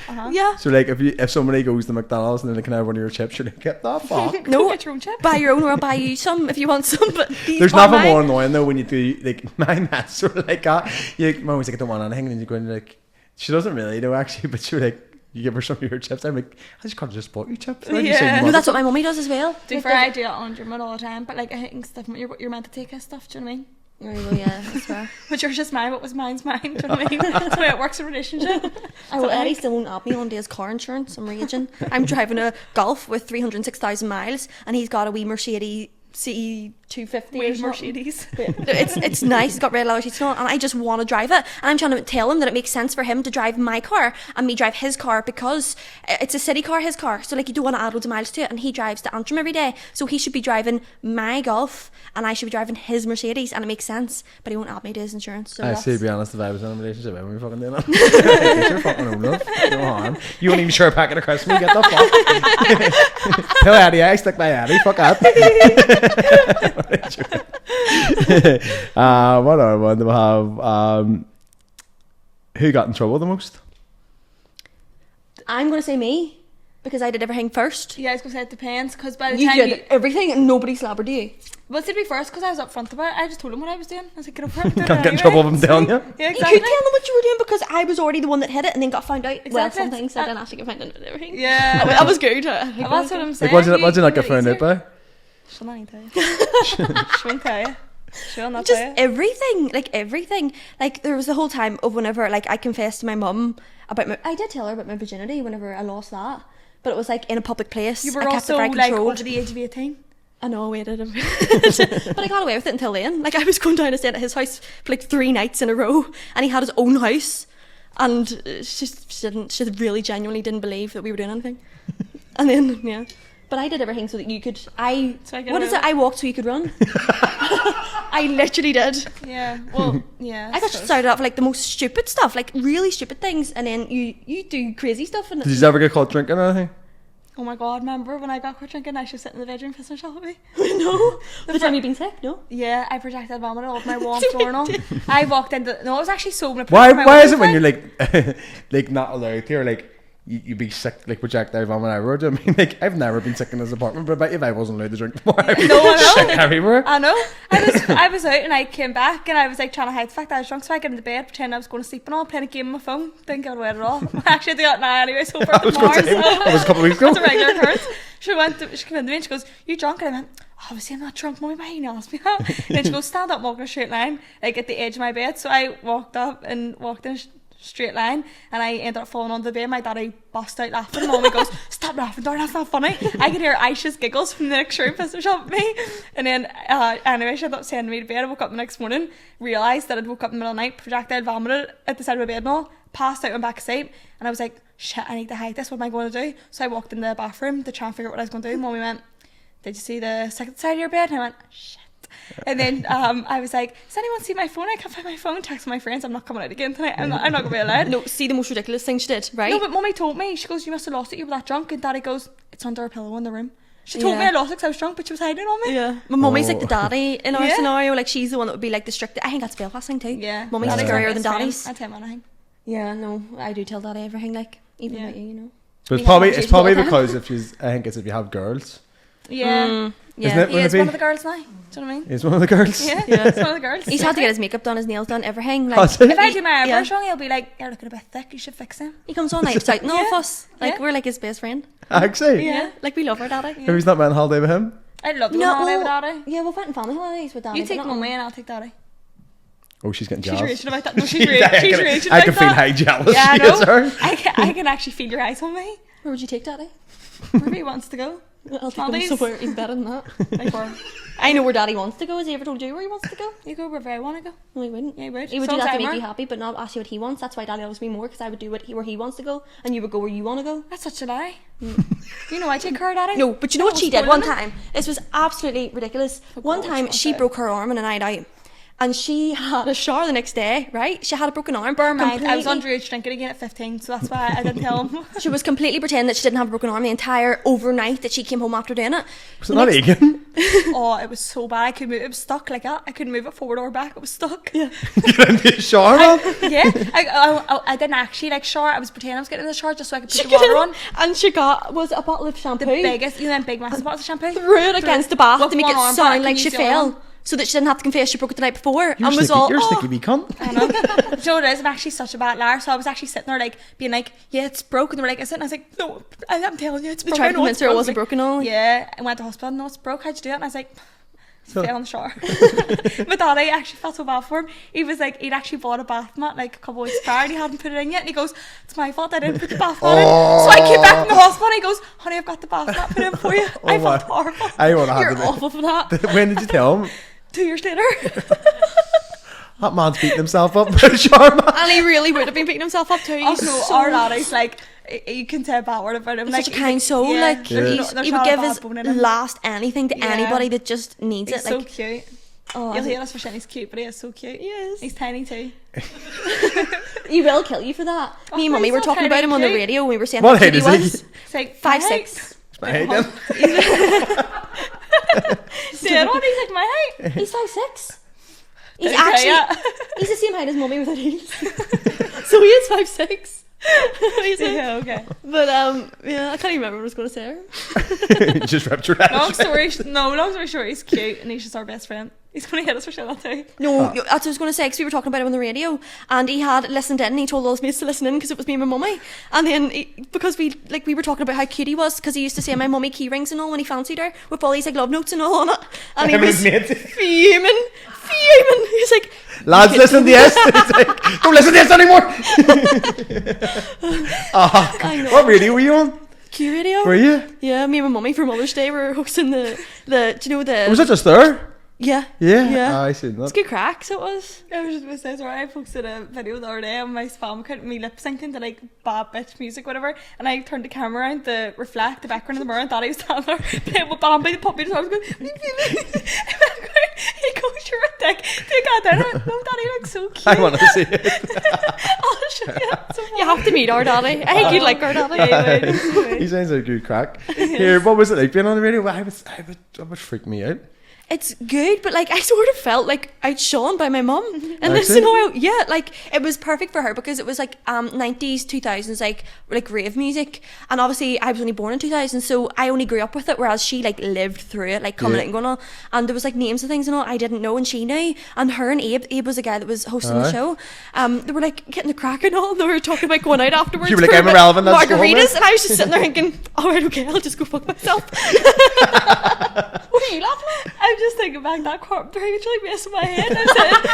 Uh-huh. Yeah. So like if somebody goes to McDonald's and then they can have one of your chips, you're like, get the fuck. Go No. get your own chips. Buy your own, or I'll buy you some if you want some. But these There's are nothing mine. more annoying though when you do like my maths sort of like that. You mum was like I don't want anything, and then you go in like she doesn't really know actually, but you're like you give her some of your chips. I'm like I just could have just bought you chips. Why did you say Yeah. you No, wanted that's what my mummy does as well. To be Like, fair, I do it on German all the time, but like I think stuff you're meant to take his stuff, do you know what I mean? There you go, yeah, that's fair. But yours is mine, what was mine's mine, do you know what I mean? That's the way it works in a relationship. I will. Eddie still won't help me on his car insurance. I'm raging. I'm driving a Golf with 306,000 miles, and he's got a wee Mercedes CE 250 or Where's something. Mercedes? It's nice. It's got red leather seats on, and I just want to drive it. And I'm trying to tell him that it makes sense for him to drive my car and me drive his car because it's a city car, his car. So like you don't want to add loads of miles to it. And he drives to Amsterdam every day, so he should be driving my Golf, and I should be driving his Mercedes, and it makes sense. But he won't add me to his insurance. So I that's- see, to be honest, if I was in a relationship, I wouldn't be fucking doing that. You're fucking own love. No harm. You won't even share a packet of Christmas. Get the fuck. Tell Eddie I stick by Eddie. Fuck that. What other one do we have? Who got in trouble the most? I'm going to say me because I did everything first. Yeah, I was going to say it depends, because by the You time did everything, and nobody slobbered you. Well, to be first, because I was up front about it, I just told him what I was doing. I was like, get over it. Can't get in trouble if I'm telling you. Yeah, You exactly. could tell them what you were doing because I was already the one that hit it and then got found out. Well, Exactly. some things I didn't actually get found out and everything. Yeah. That was good. That's what I'm saying. Like, what'd you not You get found out by? She'll not even tell you. She won't tell you. She'll not Just tell you. everything. Like there was the whole time of whenever like I confessed to my mum about I did tell her about my virginity whenever I lost that, but it was like in a public place. You I were kept it also very like controlled. over the age of 18. I know, I waited a bit. But I got away with it until then. Like I was going down and staying at his house for like 3 nights in a row, and he had his own house, and she really genuinely didn't believe that we were doing anything. And then yeah, but I did everything so that you could. So I get What is away it? I walked so you could run. I literally did. Yeah. Well, yeah. I got started off like the most stupid stuff, like really stupid things, and then you do crazy stuff. And Did you ever get caught drinking or anything? Oh my god, remember when I got caught drinking, I should sit in the bedroom pissing myself at me? no, the time you've been sick, no. Yeah, I projected vomit all over my wall and floor and all. I walked into... No, it was actually so... Why is it when you're like like not allowed to, or like you be sick, like projectile vomit everywhere? Do you know what I mean? Like I've never been sick in this apartment, but I bet if I wasn't allowed to drink more, I'd be No, I know. sick everywhere. I know. I was out and I came back and I was like trying to hide the fact that I was drunk, so I got into bed, pretending I was going to sleep and all, playing a game on my phone. Didn't get away at all. I actually had to get now anyway, so for I was going to say, that was a couple of weeks ago. That's a regular occurrence. She came in to me and she goes, "You drunk?" And I went, "Obviously I'm not drunk, Mummy, why you ask me that?" And then she goes, "Stand up, walk in a straight line," like at the edge of my bed. So I walked up and walked in a straight line, and I ended up falling on the bed. My daddy bust out laughing, and Mummy goes, "Stop laughing, darling, that's not funny." I could hear Aisha's giggles from the next room, pissing herself at me. And then anyway, she ended up sending me to bed. I woke up the next morning, realised that I'd woke up in the middle of the night, projectile vomited at the side of my bed and all, passed out, went back to sleep, and I was like, shit, I need to hide this, what am I going to do? So I walked in the bathroom to try and figure out what I was going to do. Mummy went, "Did you see the second side of your bed?" And I went, shit. And then I was like, "Does anyone see my phone? I can't find my phone." Texting my friends, "I'm not coming out again tonight. I'm not going to be allowed." No, see the most ridiculous thing she did, right? No, but Mummy told me. She goes, "You must have lost it. You were that drunk." And Daddy goes, "It's under a pillow in the room." She told me Yeah. I lost it because I was drunk, but she was hiding on me. Yeah, my mummy's Oh. like the daddy in our Yeah. scenario. Like she's the one that would be like the strict. I think that's Belfast thing too. Yeah. Mummy's Yeah. scarier than Best friend. daddy's. I tell him anything. Yeah, no, I do tell daddy everything. Like even Yeah. about you, you know. But We it's probably have it's probably all the time. because if she's, I think it's if you have girls. Yeah. Yeah. Isn't it? He Wouldn't is it one be? of the girls now. Do you know what I mean? He's one of the girls. Yeah. Yeah. It's one of the girls. He's had to get his makeup done, his nails done, everything. Like Has he? If I do my eyebrows Yeah. wrong, he'll be like, "You're looking a bit thick. You should fix them." he comes on nights out, no Yeah. of us. Like Yeah. we're like his best friend. Actually, Yeah, like we love our daddy. if he's not meant holiday with him. I'd love to go No, on holiday with well, Daddy. yeah, we've went on family holidays with daddy. You take but not Mummy on- and I'll take Daddy. Oh, she's getting She's jealous. raging about that. No, she's raging I about can feel that. how jealous Yeah, I she is. know. Her. I can actually feel your eyes on me. Where would you take daddy? Wherever he wants to go. I'll take him Maldives. somewhere even better than that. Like where? I know where daddy wants to go. Has he ever told you where he wants to go? You go wherever I want to go. No, he wouldn't. Yeah, he would. He would So do that to I'm make her. you happy, but not ask you what he wants. That's why daddy loves me more, because I would do where he wants to go, and you would go where you want to go. That's such a lie. You know I take care of Daddy. No, but you know what she did one time? This was absolutely ridiculous. One God, time what's she that? broke her arm in a night out. And she had a shower the next day, right? She had a broken arm. Bear in mind, I was completely- underage drinking again at 15, so that's why I didn't tell him. She was completely pretending that she didn't have a broken arm the entire overnight that she came home after doing it. Was it not Egan? Oh, it was so bad. I couldn't move it. It was stuck like that. I couldn't move it forward or back. It was stuck. Yeah. Get into the shower, man. Yeah. I didn't actually like shower. I was pretending I was getting in the shower just so I could put the water on. And she got, was it a bottle of shampoo? The biggest, you know, them big massive bottles of shampoo. Threw it against the bath With to make one it arm, but I sound can like she use the other fell. one. So that she didn't have to confess she broke it the night before. You're and was sneaky, all, you're a oh. sneaky wee cunt. I know. Do you know what it is? I'm actually such a bad liar. So I was actually sitting there like being like, "Yeah, it's broken." They were like, "Is it?" And I was like, "No, I'm telling you, it's They broken." tried to I know convince it's her it broken. wasn't broken all. Yeah, I went to hospital. "No, it's broke. How'd you do it?" And I was like, Fell in the shower. My daddy actually felt so bad for him. He was like, he'd actually bought a bath mat like a couple of weeks prior and he hadn't put it in yet. And he goes, it's my fault I didn't put the bath mat in. So I came back from the hospital and he goes, honey, I've got the bath mat put in for you. I felt horrible. I want to You're have awful for that. When did you tell him? 2 years later. That man's beating himself up with a shower mat. And he really would have been beating himself up too. Also, So- our daddy's like, you can say a bad word about him. Such Like, a kind soul, yeah, like there's he not would a give bad his bone in him. last anything to Yeah. anybody that just needs He's it. so Like, cute. oh, You'll hate us for saying he's cute, but he is so cute. Yes. He's tiny too. he will kill you for that. Oh, Me and Mummy he's were so talking about him on the tiny. radio. And we were saying What how height cute he is he? was. It's like 5'6". My head then. See, I don't he's like my height. He's 5'6". He's Okay, actually yeah. he's the same height as Mummy without heels. So he is 5'6". He's like- Yeah, okay. But yeah, I can't even remember what I was going to say. You just ripped your ass. Long story short, he's cute and he's just our best friend. He's going to hit us for saying that too. No, that's what I was going to say, because we were talking about him on the radio, and he had listened in, and he told all his mates to listen in, because it was me and my mummy. And then, because we were talking about how cute he was, because he used to say my mummy key rings and all when he fancied her, with all these like love notes and all on it. And he Him and was his mates. fuming. He's like, Lads, listen to this. It's like, don't listen to this anymore. I know. What radio were you on? Q radio? Were you? Yeah, me and my mummy for Mother's Day were hosting the do you know the... Was it just there? Yeah. Yeah. Yeah. I seen It's that. good crack, so it was. I was just going to say, sorry, I posted a video the other day on my spam account, me lip syncing to like bad bitch music, whatever, and I turned the camera around to reflect the background of the mirror, and Daddy was standing there playing with Bambi, the puppy, so I was going, he goes, you're a dick. Do God damn it. No, Daddy looks so cute. I want to see it. I'll show you. It's so You have to meet our daddy. I think you'd like our daddy. He sounds like a good crack. Here, what was it like being on the radio? Well, that would freak me out. It's good, but like I sort of felt like outshone by my mum. And Actually? listen, like it was perfect for her because it was like 90s, 2000s, like rave music. And obviously I was only born in 2000, so I only grew up with it, whereas she like lived through it, like coming Yeah. out and going on. And there was like names and things and all I didn't know, and she knew. And her and Abe was the guy that was hosting the Aye. show. They were like getting the crack and all. They were talking about going out afterwards. You were like, for I'm a bit- irrelevant, let's go home then. margaritas, and I was just sitting there thinking, all right, okay, I'll just go fuck myself. What are you laughing at? I'm just thinking back that carpenter actually messed my head. I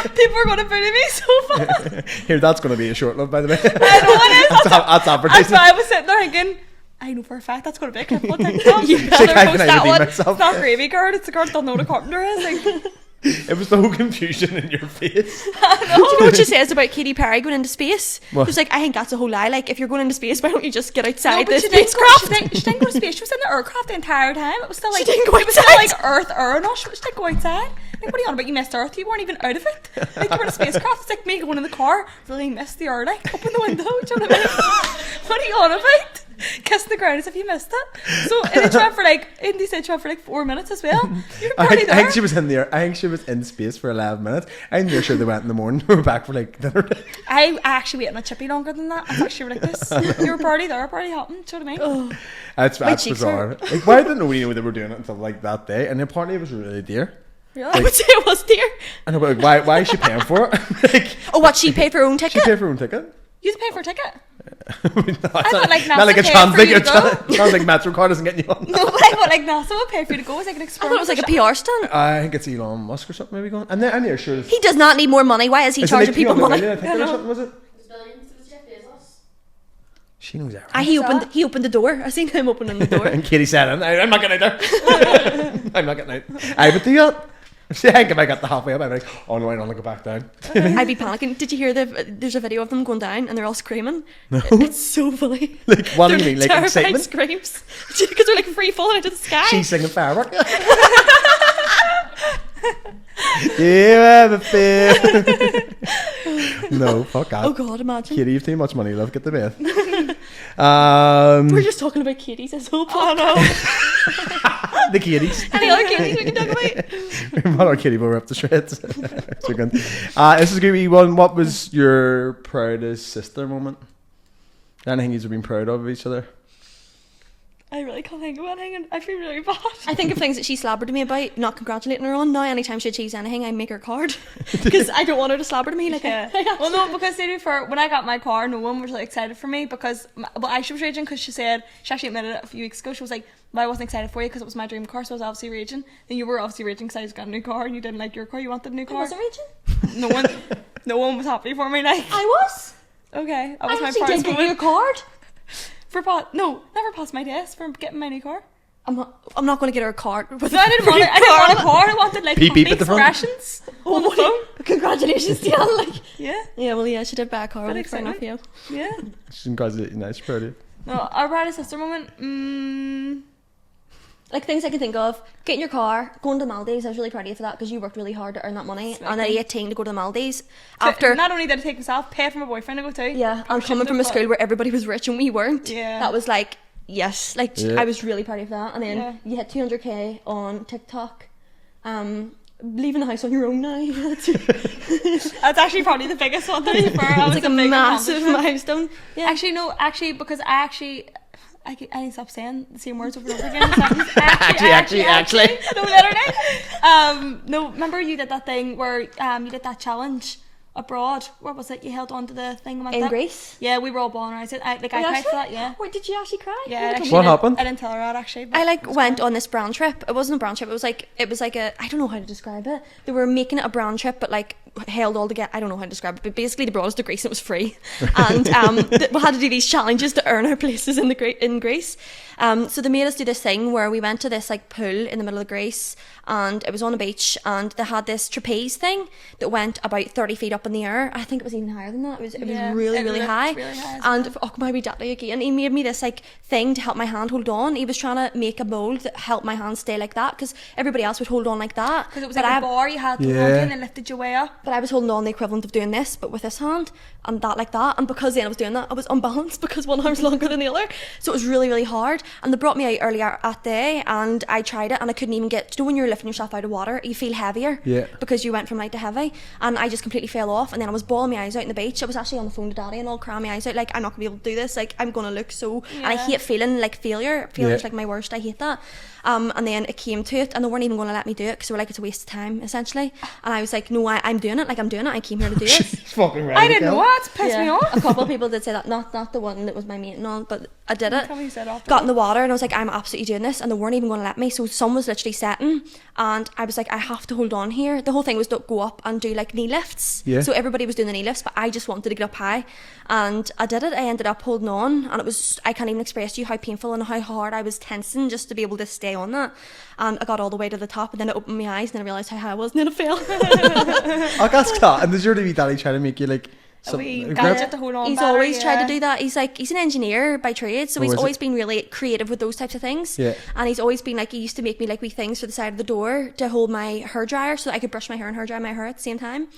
said people are going to bully me so bad. Here, that's going to be a short love, by the way. I know it is. That's That's advertising. why I was sitting there thinking, I know for a fact that's going to be a clip on TikTok. You She's better like, I post can that redeem one. myself. It's not Gravy Girl, it's the girl that don't know what a carpenter is. Like, It was the whole confusion in your face. Do you know what she says about Katy Perry going into space? What? She's like, I think that's a whole lie. Like, if you're going into space, why don't you just get no, outside but the she didn't, spacecraft? she didn't go to space. She was in the aircraft the entire time. It was still like, She didn't go it was still outside. like Earth air and all. She didn't go outside. Like, what are you on about? You missed Earth. You weren't even out of it. Like, you were in a spacecraft. It's like me going in the car. Really missed the air. Like, open the window. Do you know what I mean? What are you on about? Kiss the ground as if you missed it. So, and it went for like, Indy said she went for like 4 minutes as well. You're I barely think, there. I think she was in there. I think she was in space for 11 minutes. I'm near sure they went in the morning. We were back for like dinner. I actually waited on a chippy longer than that. I thought she was like this. You were barely there, barely happened. Do you know what I mean? That's cheeks bizarre. Like, why didn't nobody know they were doing it until like that day? And apparently it was really dear. I Really? would say it was dear. I know, but like, why is she paying for it? Like, Oh, what, she paid for her own she ticket? paid for her own ticket. You had to pay for a ticket. I thought, like, not like a NASA paid for you to go. sounds like MetroCard isn't getting you on. No, but I thought like NASA would pay for you to go. It was like an I thought experiment. it was like a PR stunt. I think it's Elon Musk or something maybe going. And then I'm near sure. He does not need more money. Why is he charging people money? I think or something was it? It's billions to Jeff Bezos. She knows that. He opened the door. I seen him opening the door. And Katie said, I'm not getting out there. I'm not getting out. I would do that. See, I think if I got the halfway up, I'd be like, oh no, I don't want to go back down. I'd be panicking. Did you hear there's a video of them going down and they're all screaming? No. It's so funny. Like, what do you They're mean? Like terrifying excitement? screams. Because they're like free falling into the sky. She's singing firework. You have a fear. No, fuck that. Oh God, imagine. Katie, you've too much money, love. Get the bed. We're just talking about Katie's this whole plan. The Katies. Any other Katie's we can talk about? What our Katie were up to shreds. So good. This is going to be one. What was your proudest sister moment? Anything you've been proud of each other? I really can't think of anything and I feel really bad. I think of things that she slabbered to me about, not congratulating her on. Now, anytime she achieves anything, I make her a card because I don't want her to slabber to me. Like, Yeah. Well, no, because they do for when I got my car, no one was really excited for me because Aisha was raging because she said she actually admitted it a few weeks ago. She was like, "Well, I wasn't excited for you because it was my dream car, so I was obviously raging." Then you were obviously raging because I just got a new car and you didn't like your car. You wanted a new I car. wasn't raging. No one was happy for me. Like, I was. okay, that was I my actually proudest did get you a moment. card. Never passed my test for getting my new car. I'm not going to get her a card. With No, I didn't want it. I didn't want a car. I wanted like Beep, beep company at the front. expressions on the phone. Congratulations, Tiana. Like, Yeah, yeah, well, yeah, she did buy a car. Bit Like, fair enough, yeah. excitement. yeah. She's congratulating you. Nice, proud of you. No, our proudest sister moment. Like things I can think of: getting your car, going to the Maldives. I was really proud of you for that because you worked really hard to earn that money. And at 18 to go to the Maldives after. Not only did I take myself, pay for my boyfriend to go too. Yeah, Probably and coming shouldn't from a have, school where everybody was rich and we weren't. Yeah. That was like, yes, like Yeah. I was really proud of you for that. And then Yeah. you hit 200k on TikTok. Leaving the house on your own now. That's actually probably the biggest one. To be fair, I was It's like a big massive accomplishment. milestone. Yeah. Actually, no. Actually, because I need to stop saying the same words over and over again. in a sentence. Actually. No, literally. No, remember you did that thing where you did that challenge abroad. Where was it? You held on to the thing and went In up. Greece. Yeah, we were all born around it. I Wait, cried actually? for that. Yeah. Wait, did you actually cry? Yeah, You actually told What me. happened? I didn't tell her that actually. But I like it was went cool. on this brand trip. It wasn't a brand trip. It was like a I don't know how to describe it. They were making it a brand trip, but like held all together. I don't know how to describe it, but basically they brought us to Greece and it was free. And we had to do these challenges to earn our places in Greece. So they made us do this thing where we went to this like pool in the middle of Greece, and it was on a beach, and they had this trapeze thing that went about 30 feet up in the air. I think it was even higher than that. It was Yeah, really it really looked high. really high as And oh my wee daddy again, he made me this like thing to help my hand hold on. He was trying to make a mold that helped my hand stay like that because everybody else would hold on like that. Because it was But like I- a bar you had to hold Yeah. in and lifted your way up. but I was holding on the equivalent of doing this, but with this hand, and that like that. And because then I was doing that, I was unbalanced because one arm was longer than the other. So it was really, really hard. And they brought me out earlier that day, and I tried it, and I couldn't even get. You know, when you're lifting yourself out of water, you feel heavier. Yeah. Because you went from light to heavy, and I just completely fell off. And then I was bawling my eyes out on the beach. I was actually on the phone to Daddy and all crying my eyes out, like I'm not gonna be able to do this. Like I'm gonna look so. And I Yeah. hate feeling like failure. Failure's Yeah. like my worst. I hate that. And then it came to it, and they weren't even going to let me do it because they were like, it's a waste of time, essentially. And I was like, no, I'm doing it. Like I'm doing it. I came here to do it. She's fucking right. I didn't know that. It's pissed me off. A couple of people did say that, not the one that was my mate and all, but I did it. Tell me you said after. Got in the water and I was like, I'm absolutely doing this, and they weren't even going to let me. So sun was literally setting, and I was like, I have to hold on here. The whole thing was to go up and do like knee lifts. Yeah. So everybody was doing the knee lifts, but I just wanted to get up high, and I did it. I ended up holding on, and it was, I can't even express to you how painful and how hard I was tensing just to be able to stay on that. And I got all the way to the top, and then I opened my eyes, and then I realised how high I was, and then I fell. Oh, that's class. And does your wee daddy try to make you like wee grip? gadget to hold on He's better, always tried yeah. to do that. He's an engineer by trade, so Oh, he's is always it? been really creative with those types of things. Yeah. And he's always been like, he used to make me like wee things for the side of the door to hold my hair dryer so that I could brush my hair and hair dry my hair at the same time.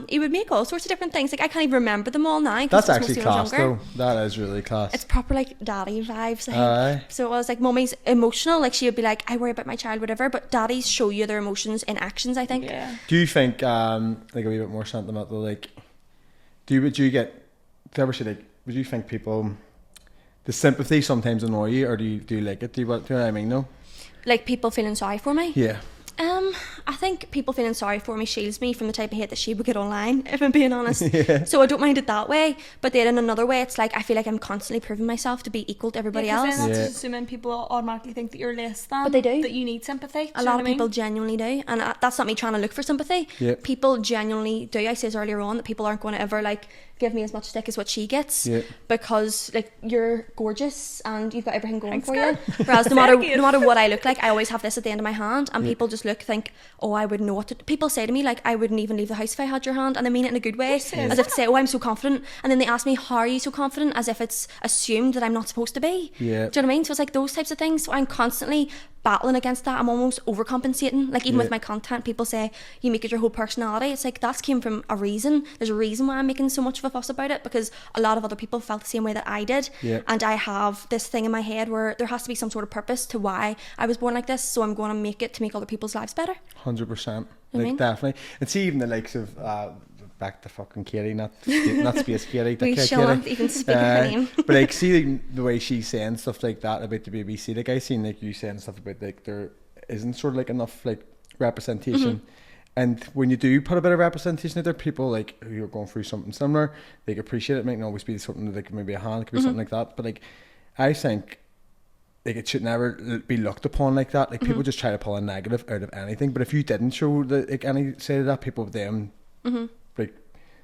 He would make all sorts of different things. Like I can't even remember them all now. 'cause That's it was actually mostly when I was class younger. though. That is really class. It's proper like daddy vibes. I think. Aye. So it was like mummy's emotional. Like she would be like, I worry about my child, whatever. But daddies show you their emotions in actions. I think. Yeah. Do you think like a wee bit more sentimental? Like, do you ever see like? Would you think people the sympathy sometimes annoy you, or do you like it? Do you know what I mean? No. Like people feeling sorry for me. Yeah. I think people feeling sorry for me shields me from the type of hate that she would get online, if I'm being honest. Yeah. So I don't mind it that way. But then in another way, it's like I feel like I'm constantly proving myself to be equal to everybody Yeah, 'cause else. then that's Yeah. just assuming people automatically think that you're less than. But they do. That you need sympathy. A lot of people genuinely do, and that's not me trying to look for sympathy. Yeah. People genuinely do. I said earlier on that people aren't going to ever like give me as much stick as what she gets, Yeah. because like you're gorgeous and you've got everything going Thanks, for girl. you. Whereas no Thank you. matter what I look like, I always have this at the end of my hand, and people just think, oh, I wouldn't know what to. People say to me like, I wouldn't even leave the house if I had your hand, and they mean it in a good way, says as if to say, oh, I'm so confident, and then they ask me, how are you so confident, as if it's assumed that I'm not supposed to be. Yeah. Do you know what I mean? So it's like those types of things. So I'm constantly battling against that. I'm almost overcompensating. Like even Yeah. with my content, people say you make it your whole personality. It's like that's came from a reason. There's a reason why I'm making so much of a fuss about it, because a lot of other people felt the same way that I did. Yeah. And I have this thing in my head where there has to be some sort of purpose to why I was born like this. So I'm going to make it to make other people's lives better. 100%. I Like mean? definitely. And see even the likes of back to fucking Katie, not Space Katie. We Katie. shall not even speak her name. But like, see the way she's saying stuff like that about the BBC. Like I seen like you saying stuff about like there isn't sort of like enough like representation. And when you do put a bit of representation out there, people like who are going through something similar, they appreciate it. It might not always be something like maybe a hand, it could be something like that. But like, I think like it should never be looked upon like that. Like people just try to pull a negative out of anything. But if you didn't show the, like any side of that, people would then like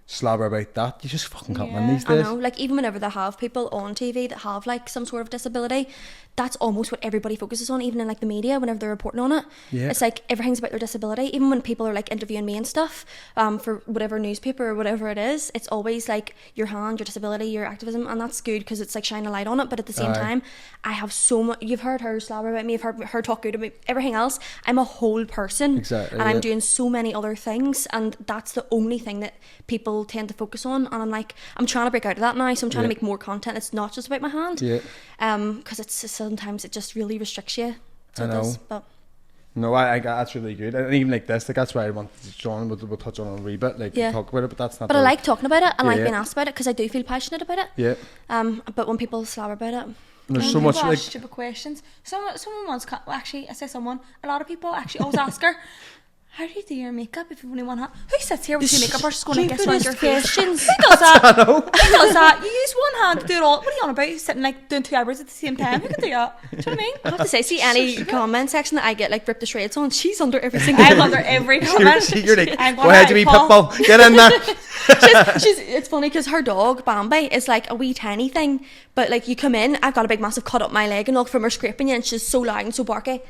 slobber about that. You just fucking can't win these days. I know, like even whenever they have people on TV that have like some sort of disability, that's almost what everybody focuses on, even in like the media whenever they're reporting on it. It's like everything's about their disability. Even when people are like interviewing me and stuff for whatever newspaper or whatever it is, it's always like your hand, your disability, your activism, and that's good because it's like shining a light on it. But at the same time, I have so much. You've heard her slobber about me, you've heard her talk good about me, everything else. I'm a whole person, Exactly, and I'm doing so many other things, and that's the only thing that people tend to focus on. And I'm like, I'm trying to break out of that now, so I'm trying to make more content. It's not just about my hand, because it's sometimes it just really restricts you. So I know. it does, but No, I that's really good, and even like this, like that's why I wanted to join. We'll touch on it a wee bit, like talk about it, but that's not. But I like talking about it and like Yeah. being asked about it because I do feel passionate about it. Yeah. But when people slobber about it, And there's so People much ask like stupid questions. Someone once, actually, I say someone. A lot of people actually always ask her, "How do you do your makeup if you've only one hand?" Who sits here with your makeup brush going to guess around your face? Who does that? Who does that? You use one hand to do it all. What are you on about? You're sitting like doing 2 eyebrows at the same time. Who can do that? Do you know what I mean? I have to say, see any comment section that I get like ripped to shreds on, she's under every single I'm under every comment. you're like, I'm go ahead, you wee pitbull, get in there. it's funny because her dog Bambi is like a wee tiny thing, but like you come in, I've got a big massive cut up my leg and all from her scraping you, and she's so loud and so barky.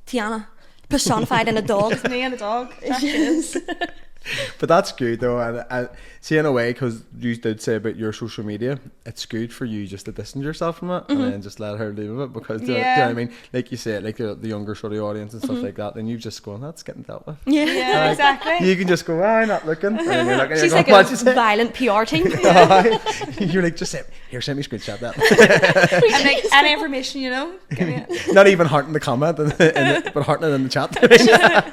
Tiana, personified in a dog. It's me and a dog. She is. But that's good though, and I see in a way, because you did say about your social media, it's good for you just to distance yourself from it and then just let her live with it, because do you know what I mean, like you said, like the younger sort of audience and stuff like that, then you just go, that's getting dealt with. Yeah, Like, exactly. you can just go, I'm not looking, and then you're looking, She's you're like going, a "What'd you say?" violent PR team. You're like, just say, here, send me a screenshot that. And like any information, you know, give me it. Not even hearting the comment but hearting it in the chat.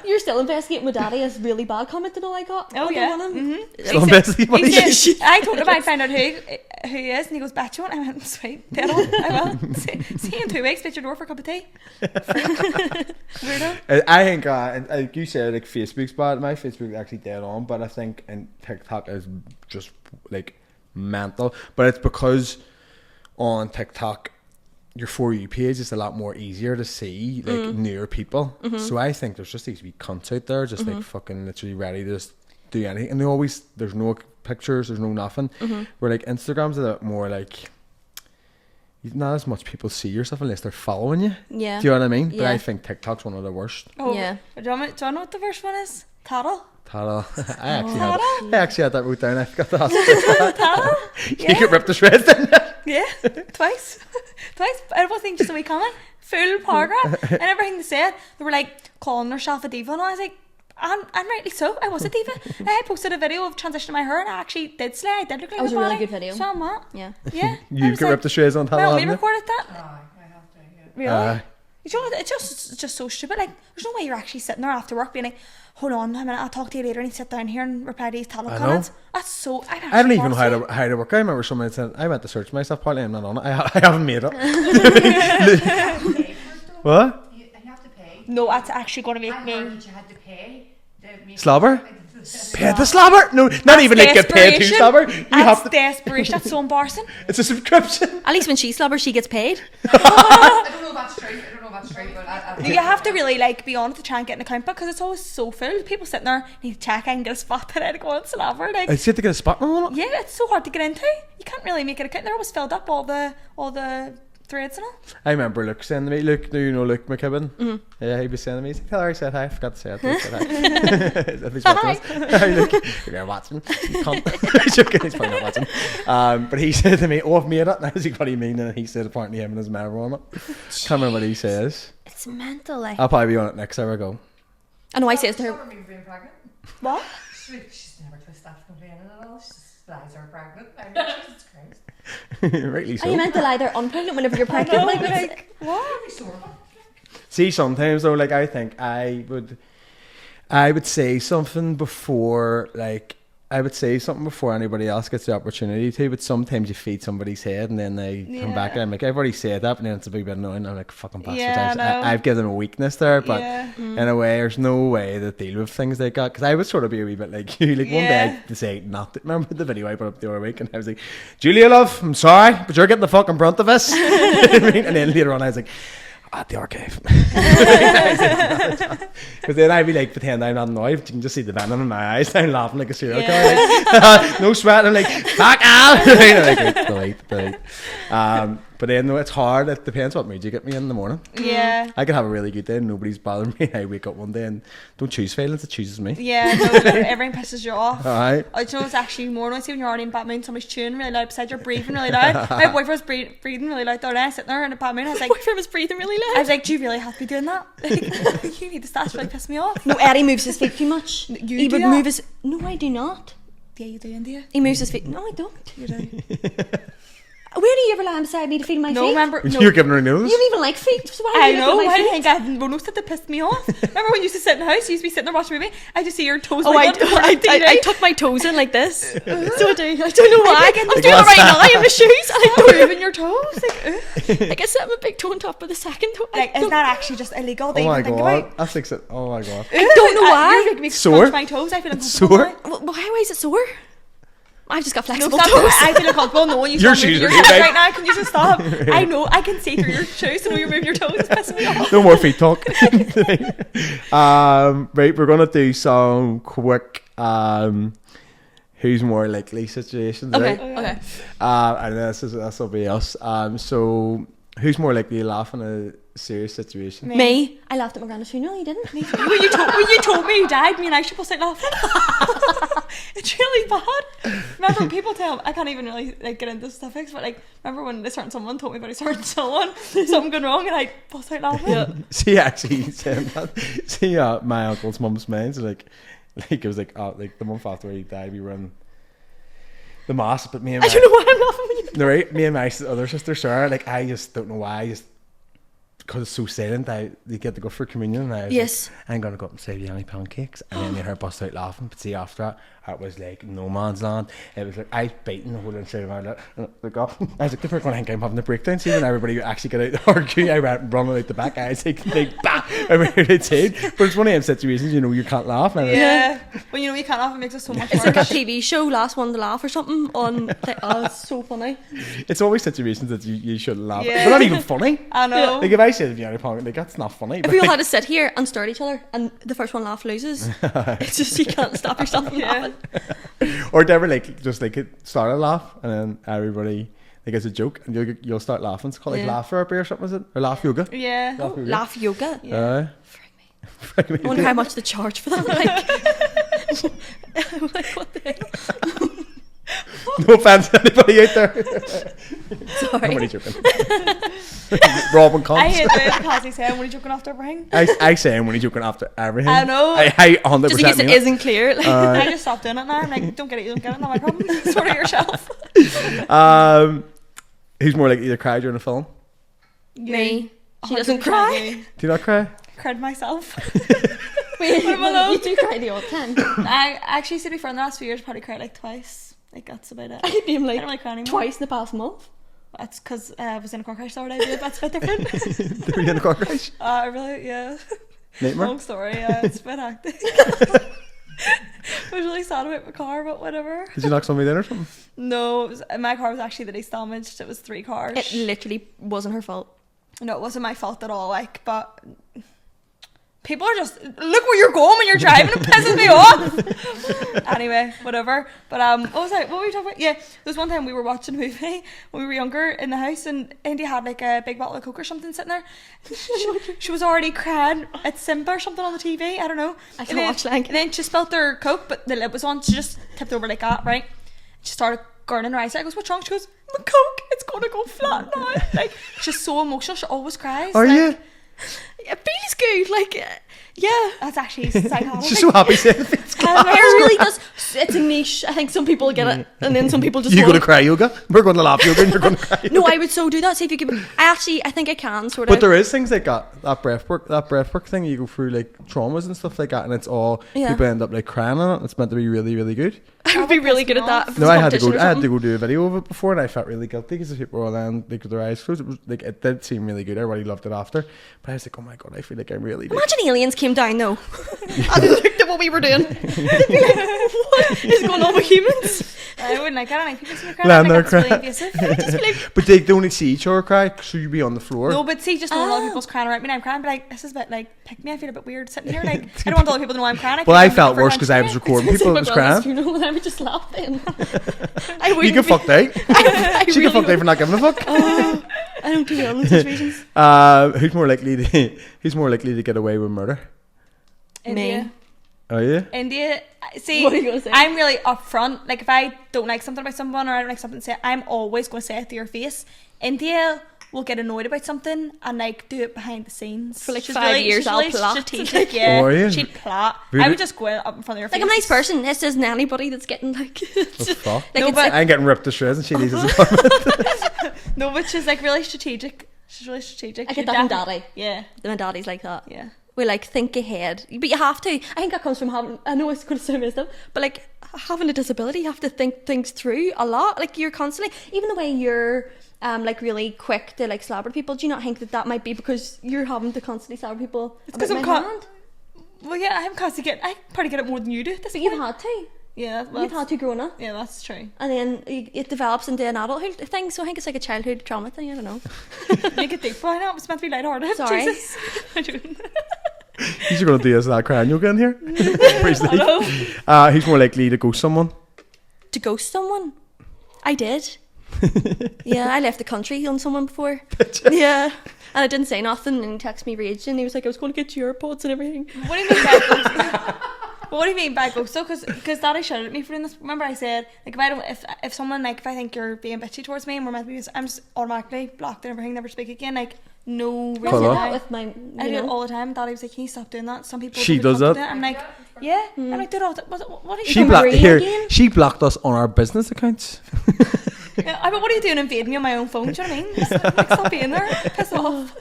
You're still investigating with Daddy as really bad comment and all I got. Oh, on the yeah. one of them. Still investigating what He he said, I told him I'd find out who he is, and he goes, "Bet you won't." I went, "Sweet, dead on, I will." See you in 2 weeks, bet your door for a cup of tea. Weirdo. I think, and like you said, like Facebook's bad. My Facebook is actually dead on, but I think and TikTok is just like mental. But it's because on TikTok, your For You page is a lot more easier to see, like newer people. So I think there's just these wee cunts out there, just like fucking literally ready to just do anything, and there's no pictures, there's no nothing. Where like Instagram's a bit more like, not as much people see yourself unless they're following you. Yeah. Do you know what I mean? But Yeah. I think TikTok's one of the worst. Oh, Yeah. Do you know what the first one is? Tattle. Tattle. I Tattle? actually had that wrote down. I forgot to ask you. Tattle? You get ripped to shreds, didn't you? Yeah, twice. It wasn't just a wee comment. Full paragraph. And everything they said, they were like calling themselves a diva, and I was like, I'm rightly so. I was a diva. I had posted a video of transitioning my hair, and I actually did slay. I did look like That was a a really body. good video. So I'm not. Yeah. Yeah. I You was get like, ripped to shreds on Tattle, well, we haven't you? recorded that. I have to, yeah. Really? You know, it's just so stupid. Like, there's no way you're actually sitting there after work being like, "Hold on a minute, I'll talk to you later," and you sit down here and reply to these tattle I know. comments. That's so. I don't even know how to work. I remember someone said, I went to search myself, partly I'm not on it. I haven't made it. What? You have to pay. No, that's actually going to I make heard me. that you had to pay. Slobber? Pay the slobber? No, not even like get paid to desperation. slobber. You That's have to. desperation. That's so embarrassing. It's a subscription. At least when she slobbers, she gets paid. I don't know if that's true. But You have to really like be on it to try and get an account book because it's always so full. People sitting there need to check and get a spot today to go on Slobber. Like, I said to get a spot on it. yeah, it's so hard to get into. You can't really make an account. They're always filled up all the threads and all. I remember Luke saying to me, Luke, do you know Luke McKibben? Yeah, he was saying to me, he's like, tell her I said hi. I forgot to say it. I said hi. If he's watching us. Hi, Luke. You're watching. You can't. Joking, he's probably not watching. But he said to me, oh, I've made it. And I was like, what do you mean? And he said, apparently him and his mare were on it. Can't remember what he says. It's mental, like. I'll probably be on it next time I go. I know I says to her, me being pregnant. What? She's never twisted that complaining at all. She just lies her pregnant. I mean, Jesus Christ. Rightly are so. you meant to lie there unpregnant whenever you're pregnant? Like, it's- What? Be sore. See, sometimes though, like I think I would say something before, like I would say something before anybody else gets the opportunity to, but sometimes you feed somebody's head and then they come back and I'm like, I've already said that, and then it's a big bit annoying. I'm like, fucking bastards. Yeah, I've given them a weakness there, but Yeah. in a way, there's no way to deal with things like that. Because I would sort of be a wee bit like you. Like one day I decided not to. Remember the video I put up the other week, and I was like, Julia, love, I'm sorry, but you're getting the fucking brunt of this. And then later on, I was like, at the archive. Because then I'd be like, pretend I'm not annoyed, but you can just see the venom in my eyes. I'm laughing like a serial killer. Like, no sweat. I'm like, fuck out. Delete. But then it's hard. It depends what mood you get me in the morning. Yeah. I could have a really good day and nobody's bothering me. I wake up one day and don't choose violence, it chooses me. Yeah, no, everything pisses you off. Alright. I know it's actually more noisy when you're already in bad mood, somebody's chewing really loud beside you, breathing really loud. My boyfriend was breathing really loud the other day, sitting there in a bad mood. I was like, boyfriend was breathing really I loud. was like, do you really have to be doing that? Like, you need to stop, really piss me off. No, Eddie moves his feet too much. You He do would that? move his. No, I do not. Yeah, you do, India. He moves his feet. No, I don't. You do. Where do you ever lie beside me to feel my No, feet? remember? No. You're giving her a nose? You don't even like feet. So why I are you know. looking at my Why do you feet? think I have noticed that pissed me off? Remember when you used to sit in the house? You used to be sitting there watching a movie. I just see your toes. Oh, like I tuck my toes in like this. So I do. I don't know why. I'm Like doing it what's right that? now in the shoes, and I Don't don't even your toes. Like, Like I set my big toe on top of the second toe. like is that actually just illegal to Oh my even think god. about? That's like so, oh my god. I don't know why. You're making me Sore? crunch my toes. I feel Sore? uncomfortable. Well, why is it sore? I've just got No, flexible stop. toes. I feel uncomfortable knowing you Your stop moving shoes your are toes too big. right now. Can you just stop? I know. I can see through your shoes to know you're moving your toes. It's pissing me off. No more feet talk. Right, we're gonna do some quick who's more likely situations, Okay. right? Okay. And this will be us. So who's more likely to laugh in a serious situation? Me. I laughed at my granddad's funeral. You didn't. When you told me you died, me and I should bust out laughing. It's really bad. Remember, when people tell I can't even really like get into specifics, but like remember when a certain someone told me about a certain someone, something going wrong, and I bust out laughing. See, actually saying that. See, my uncle's mum's man. So like it was like the month after he died, we were in the mass, but me and I don't know why I'm laughing when you. no, right, me and my other sister Sarah, like I just don't know why, because it's so silent, they get to go for communion, and I was Yes. like, I'm gonna go up and save you any pancakes, and then they heard bust out laughing. But see, after that, it was like no man's land. It was like I was biting the whole inside of my lip, and like, I was like, they're gonna think I'm having a breakdown. See, when everybody actually got out to argue, I went running out the back. I was like bah, I went outside. But it's one of them situations, you know, you can't laugh. And Yeah, when you know you can't laugh, it makes it so much It's like a worse. TV show, Last One to Laugh or something. On like, oh, it's so funny. it's always situations that you shouldn't laugh. Yeah. They're not even funny. I know. Like if I said if you had a pocket, like that's not funny. If But we all like, had to sit here and stare at each other, and the first one laugh loses, it's just you can't stop yourself from Yeah. laughing. or never like just like start a laugh and then everybody like it's a joke and you'll start laughing. It's called like Yeah. laugh therapy or something, is it? Or laugh yoga? Yeah. Laugh yoga. Laugh yoga. Yeah. Frig me. I wonder how much they charge for that. Like, like what the hell? No offense to anybody out there. I'm Sorry. only joking. Robin Cox. I hate the Cassie saying when you joking after everything. I say him when he's joking after everything. I know. I 100% Just in case it mean it. isn't clear. Like, I just stopped doing it now. I'm like, don't get it, you don't get it, not my problem. Sort it yourself. Who's more likely to cry during a film? me. She 100% doesn't cry. me. Do you not cry? Cried myself. Wait, I'm alone. you do cry the odd time. I actually, to be fair, in the last few years, probably cried like twice. Like that's about it. I've been I like don't really cry anymore. twice in the past month. That's because I was in a car crash the other day. That's a bit different. Were you in a car crash? Really, yeah. Nightmare? Long story. Yeah, it's a bit hectic. I was really sad about my car, but whatever. Did you knock somebody down or something? No, it was, my car was actually the least damaged. It was 3 cars. It literally wasn't her fault. No, it wasn't my fault at all. Like, but people are just look where you're going when you're driving. It pisses me off. Anyway, whatever. But what was I? What were we talking about? Yeah, there was one time we were watching a movie when we were younger in the house, and Indy had like a big bottle of Coke or something sitting there. She was already crying at Simba or something on the TV. I don't know. I And can't then- watch like. And then she spilled her Coke, but the lid was on. She just tipped over like that, right? She started gurning her eyes. I goes, "What's wrong?" She goes, "My Coke, it's gonna go flat now." Like she's so emotional. She always cries. Are like, you? Yeah, Bailey's good. Like, yeah. That's actually psychotic. She's so happy saying it. It really does. It's a niche. I think some people get it, and then some people just You go to won't. cry yoga. We're going to laugh yoga, and you're going to cry yoga. No, I would so do that. See if you could. I think I can sort of. But there is things like that breathwork thing. You go through like traumas and stuff like that, and it's all people end up like crying on it. It's meant to be really, really good. I would be really good at that. if it No, was a I had to competition or go do a video of it before, and I felt really guilty because the people were all on like with their eyes closed. It was like it did seem really good. Everybody loved it after, but I was like, oh my god, I feel like I'm really. Imagine aliens came down though and they looked at what we were doing. They'd be like, what is going on with humans? I wouldn't like that. I like people see me crying. Land I there think that's really crying. invasive. Just be like, But they only see each other cry, so you'd be on the floor. No, but see, just knowing other people's crying around me and I'm crying, but like, this is a bit like, pick me, I feel a bit weird sitting here. Like, I don't want other people to know I'm crying. Well, I feel felt like I'm worse because I was recording it's people like that was my brother's crying. funeral and I would just laugh then. I You wouldn't get be- fucked out. I She really get fucked out would. for not giving a fuck. Oh, I don't do well in situations. Who's more likely to get away with murder? India. Oh yeah. India. See, What are you gonna say? I'm really upfront. Like, if I don't like something about someone or I don't like something to say, I'm always going to say it to your face. India will get annoyed about something and like do it behind the scenes For, like, She's 5 years, she's I'll really plot. strategic. Yeah, Oh, are you? she'd plot. Really? I would just go up in front of your face. Like, I'm a nice person. This isn't anybody that's getting like. Oh fuck. Like, No, it's but- I'm getting ripped to shreds and she leaves his apartment. No, but she's like really strategic. She's really strategic. I She'd get that from definitely- daddy. Yeah, My daddy's like that. yeah. We like think ahead, but you have to. I think that comes from having. I know it's going to sound messed up, but like having a disability, you have to think things through a lot. Like you're constantly, even the way you're, like really quick to like slabber people. Do you not think that might be because you're having to constantly slabber people? It's because about I'm my con- hand? Well, yeah, I'm constantly I probably get it more than you do at this But point. you've had to. Yeah, You've had to growing up, Yeah, that's true. and then it develops into an adulthood thing. So I think it's like a childhood trauma thing. I don't know. Make it deep. I know it's meant to be lighthearted. Sorry. Jesus. I don't. He's going to do us that crying yoga in here. Please leave. Hello. He's more likely to ghost someone. To ghost someone, I did. Yeah, I left the country on someone before. Yeah, and I didn't say nothing, and he texted me raging. And he was like, "I was going to get you AirPods and everything." What do you mean by ghost? But what do you mean by ghost? So, because Daddy shouted at me for doing this. Remember, I said like if someone like if I think you're being bitchy towards me and we're meant to be, I'm just automatically blocked and everything, never speak again. Like no I Colour. did reason. that with my. I You do it know. all the time. Daddy was like, "Can you stop doing that?" Some people She don't does be that? confident. I'm like, yeah. I'm like, do it all. What are you She doing? blocked- blocked Marie here. again? She blocked us on our business accounts. Yeah, but what are you doing invading me on my own phone? Do you know what I mean? Just, like, stop being there. Piss off.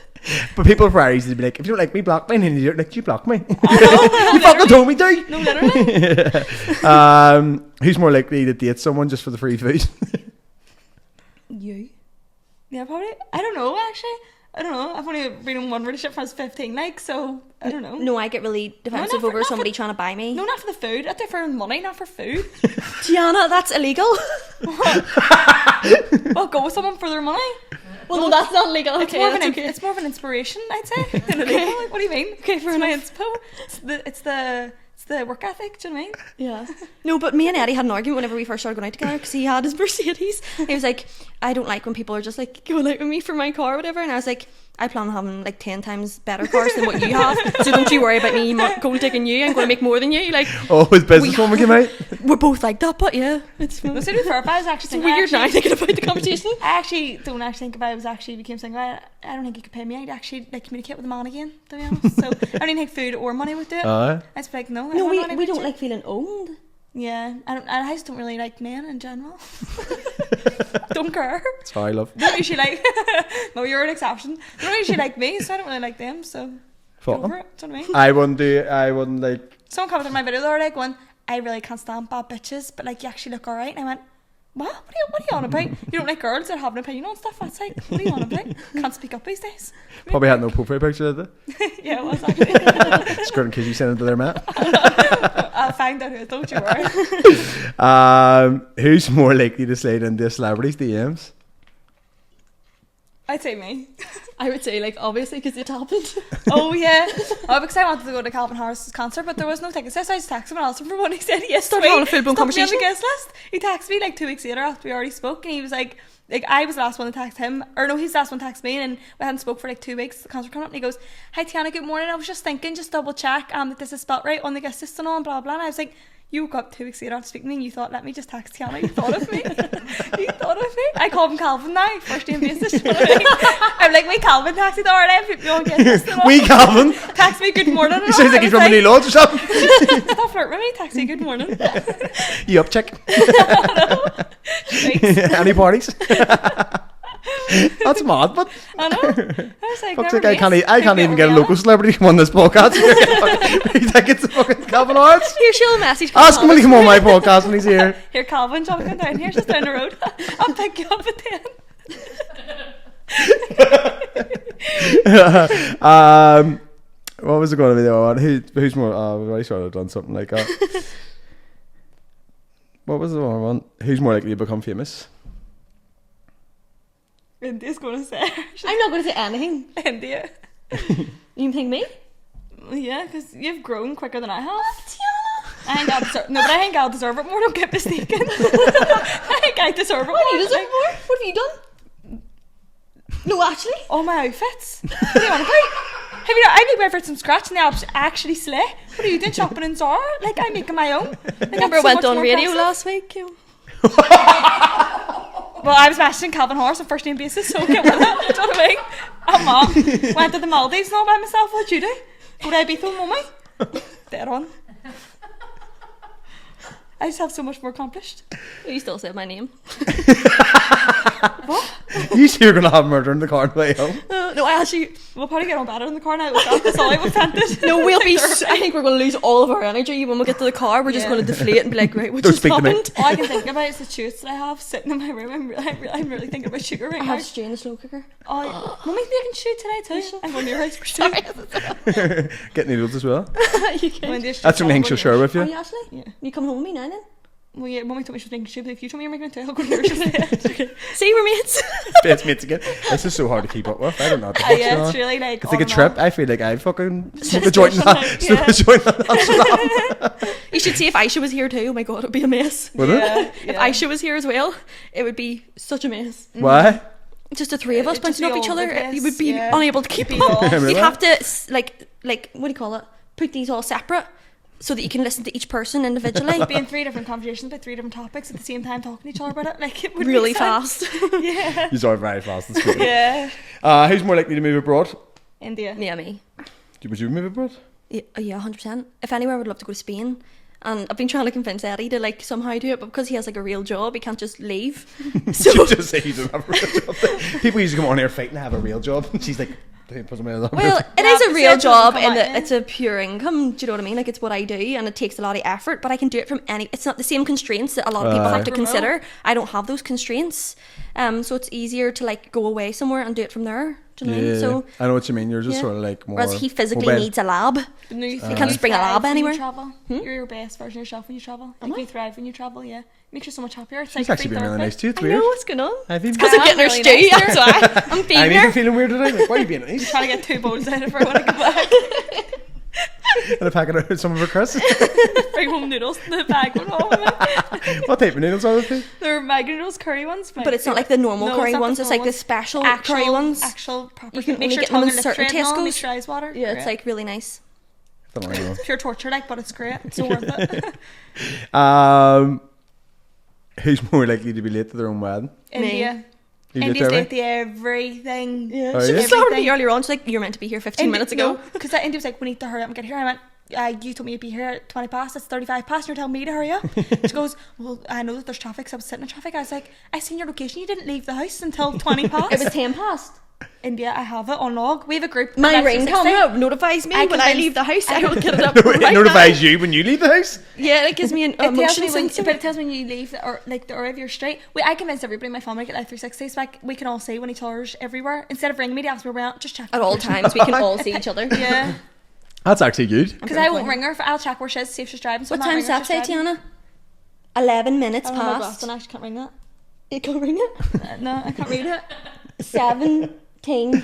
But people are very easy to be like, if you don't like me, block me. And then you don't like you block me. Oh, You fucking told me to. no, literally. Who's more likely to date someone just for the free food? You. Yeah, probably. I don't know, actually. I don't know. I've only been in one relationship when I was 15, like, so I don't know. No, I get really defensive not over for- somebody trying to buy me. No, not for the food. I do it for money, not for food. Tiana, that's illegal. Well, go with someone for their money. Well, no, that's not illegal. It's, Okay, more of that's an, okay. it's more of an inspiration, I'd say. Than illegal. Like, what do you mean? Okay, fair It's my enough. inspo. It's the work ethic. Do you know what I mean? Yeah. No, but me and Eddie had an argument whenever we first started going out together because he had his Mercedes. He was like, I don't like when people are just like going out with me for my car or whatever. And I was like, I plan on having like 10 times better cars than what you have. So don't you worry about me gold digging you. I'm going to make more than you. Like, Oh, his businesswoman came out. we're both like that, but yeah, it's No, so to be fair, if I was actually It's single, weird now thinking about the conversation. I actually don't actually think if I was actually became single, I don't think you could pay me. I'd actually like communicate with a man again, to be honest. So I don't even think food or money would do it. Aye. I'd just be like, no, I No, don't we, want we anybody don't to. like feeling owned. Yeah, I just don't really like men in general. Don't care. Sorry, love. They don't usually like. No, you're an exception. They don't usually like me, so I don't really like them. So Fuck go 'em. for it. Do you know what I mean? I wouldn't like. Someone commented on my video the other day going, I really can't stand bad bitches, but like you actually look alright. And I went, what? What are you on about? You don't like girls that have an opinion on stuff? That's like, what are you on about? Can't speak up these days. Probably had no profile picture, did they? Yeah, it was actually. Skirt in case you send it to their mate. I'll find out who. Don't you worry. Who's more likely to slide into a celebrity's DMs? I'd say me. I would say, like, obviously, because it happened. Oh yeah. Oh, because I wanted to go to Calvin Harris's concert, but there was no tickets. So I just texted someone else for one. He said yes. Started on a full-blown Stuck me on conversation. the guest list. He texted me like 2 weeks later after we already spoke, and he was like I was the last one to text him, or no, he's the last one to text me, and we hadn't spoke for like 2 weeks. The concert coming up, and he goes, "Hi Tiana, good morning. I was just thinking, just double check that this is spelt right on the guest list and all, and blah blah." And I was like, You woke up 2 weeks later after speaking to me and you thought, let me just text Tiana. You thought of me. You thought of me. I call him Calvin now, first name basis. You know what I mean? I'm like, wait, Calvin texted the RNM. Put me on get this. Wee Calvin. Text me good morning. He sounds like he's from the New Lodge or something. Stop flirting with me. Text me good morning. You up, chick? Any parties? That's mad, but I know. I was like, fuck's never sake, I meet. can't even get a Never local celebrity to come on this podcast. You think it's fucking Calvin Arts? Here, she'll message. Ask him when he come on my podcast when he's here. Here, Calvin, jumping down here, just down the road. I'll pick you up at 10. What was it going to be the other one? Who's more? We've already sort of done something like that. What was the other one? Who's more likely to become famous? India's going to say. I'm not going to say anything. India. You think me? Yeah, because you've grown quicker than I have. Tiana. I think I'll deserve it more. Don't get mistaken. I think I deserve it more. What do you deserve more? What have you done? No, actually. All my outfits. What do you want about? Have you know, I make my outfits from scratch and they actually slay. What are you doing, shopping in Zara? Like, I'm making my own. Like, Remember I went on radio last week? Well, I was messaging Calvin Horse on first name basis, so get with it. Do you know what I mean? I'm mom. Went to the Maldives and all by myself. What'd you do? Go to Ibiza with mummy? Dead on. I just have so much more accomplished. You still said my name. What? You see you're going to have murder in the car on the way home. No, I actually. We'll probably get on better in the car now. That's all I was tempted. No, we'll be. I think we're going to lose all of our energy when we get to the car. We're just Yeah. going to deflate and be like, right, what Don't just speak to me. happened? All I can think about is the chutes that I have sitting in my room. I'm really thinking about sugar right I now. have stew in the slow cooker. Oh, Mummy's making shoot today too. I'm going to your house for stew. Get noodles as well. You can. When there's That's stew, something I'll she'll go to share yours. with you. Are you actually? Yeah. You coming home with me now then? Well, yeah, Mummy told me she was making stew, but if you told me you're making it too, I'll go to yours instead. See, we're mates. Best mates again. This is so hard to keep up with. I don't know what the fuck's going Yeah, on. it's really like. It's like a on and trip. off. I feel like I fucking smoke a joint in Yeah. smoke a joint in Amsterdam. You should see if Aisha was here too. Oh my god, it would be a mess. Would it? Yeah, If Aisha was here as well, it would be such a mess. Why? Just the three of us It'd just bouncing off be each all other, over the you would place, be yeah. unable to keep Be up. lost. Really? You'd have to like what do you call it? Put these all separate so that you can listen to each person individually. Be in 3 different conversations about 3 different topics at the same time, talking to each other about it. Like it would really make sense. fast. Yeah. You are very fast and sweet. Yeah. Who's more likely to move abroad? India. Yeah, me. Would you move abroad? Yeah, 100%. If anywhere, I would love to go to Spain. And I've been trying to convince Eddie to like somehow do it, but because he has like a real job, he can't just leave. So You just say you don't have a real job. People used to come on here fighting to have a real job, and she's like, well, it Yeah, is a but real see, it doesn't job come in out, that yeah. it's a pure income. Do you know what I mean? Like it's what I do, and it takes a lot of effort. But I can do it from any. It's not the same constraints that a lot of people have to Remote. consider. I don't have those constraints, so it's easier to like go away somewhere and do it from there. Do you know what I mean? So I know what you mean. You're just yeah. sort of like more. whereas he physically mobile. needs a lab. No, you can't just bring a lab when anywhere. You travel. You're your best version of yourself when you travel. Like you thrive when you travel. Yeah, makes you so much happier. It's She's like actually free been really nice therapy. too. It's I weird. know what's going on. I've even Because I'm getting her really stew. nice That's why I'm I'm feeding even her. feeling weird today. Like, why are you being nice? Trying to get 2 bowls out of her when I get back. And a packet of some of her crusts. Bring home noodles in the bag with all of it. What type of noodles are they? They're Maggi noodles, curry ones. But it's not like the normal No, curry not ones. It's like the ones. special actual curry ones. Actual proper. You can make only sure get them tongue in and certain lip and all, make Tesco's. sure eyes water. Yeah, it's Great. like really nice. Don't know. Pure torture, like, but it's great. It's so worth it. Who's more likely to be late to their own wedding? India. You did India's tell me? late to everything. Yeah, Oh, she yeah? was talking to me Everything. earlier on. She's like, "You're meant to be here 15 minutes ago." Because India was like, we need to hurry up and get here. I went, you told me to be here at 20 past, it's 35 past, and you're telling me to hurry up. She goes, well, I know that there's traffic, so I was sitting in traffic. I was like, I seen your location, you didn't leave the house until 20 past. It was 10 past. India, I have it on log. We have a group. My that's ring 60. camera notifies me I when I convinced- leave the house. I will get it up It right notifies you when you leave the house. Yeah, it gives me an It tells emotion me when, sensor. but it tells me when you leave, or like the or if you're straight. I convinced everybody in my family to get like 360, so we can all see when each other's everywhere. Instead of ringing me to ask me where we're at, just check. At all times, we can all see each other. Yeah, That's actually good. because I won't ring her. I'll check where she is, see if she's driving. So What I'm not time's ringing her that if say, she's driving. Tiana? 11 minutes I don't have my glasses past. and I actually can't ring that. You can ring it. No, I can't read it. 17,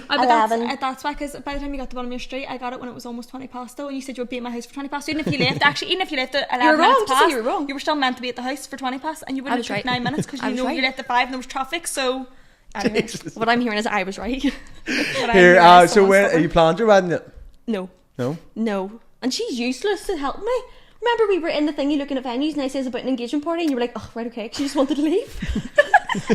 But 11. that's why, because by the time you got to the bottom of your street, I got it when it was almost 20 past though, and you said you would be at my house for 20 past. So even if you left, actually, even if you left at 11 You're wrong, minutes just say past, you were wrong. you were still meant to be at the house for 20 past, and you I wouldn't was have took right. 9 minutes because I you was know right. you left at 5 and there was traffic. So anyway, What I'm hearing is I was right. what I'm Here, realised so someone's when are stubborn. you planned your wedding yet? No, No. no. And she's useless to help me. Remember we were in the thingy looking at venues and I says about an engagement party and you were like, oh, right, okay, 'cause you just wanted to leave.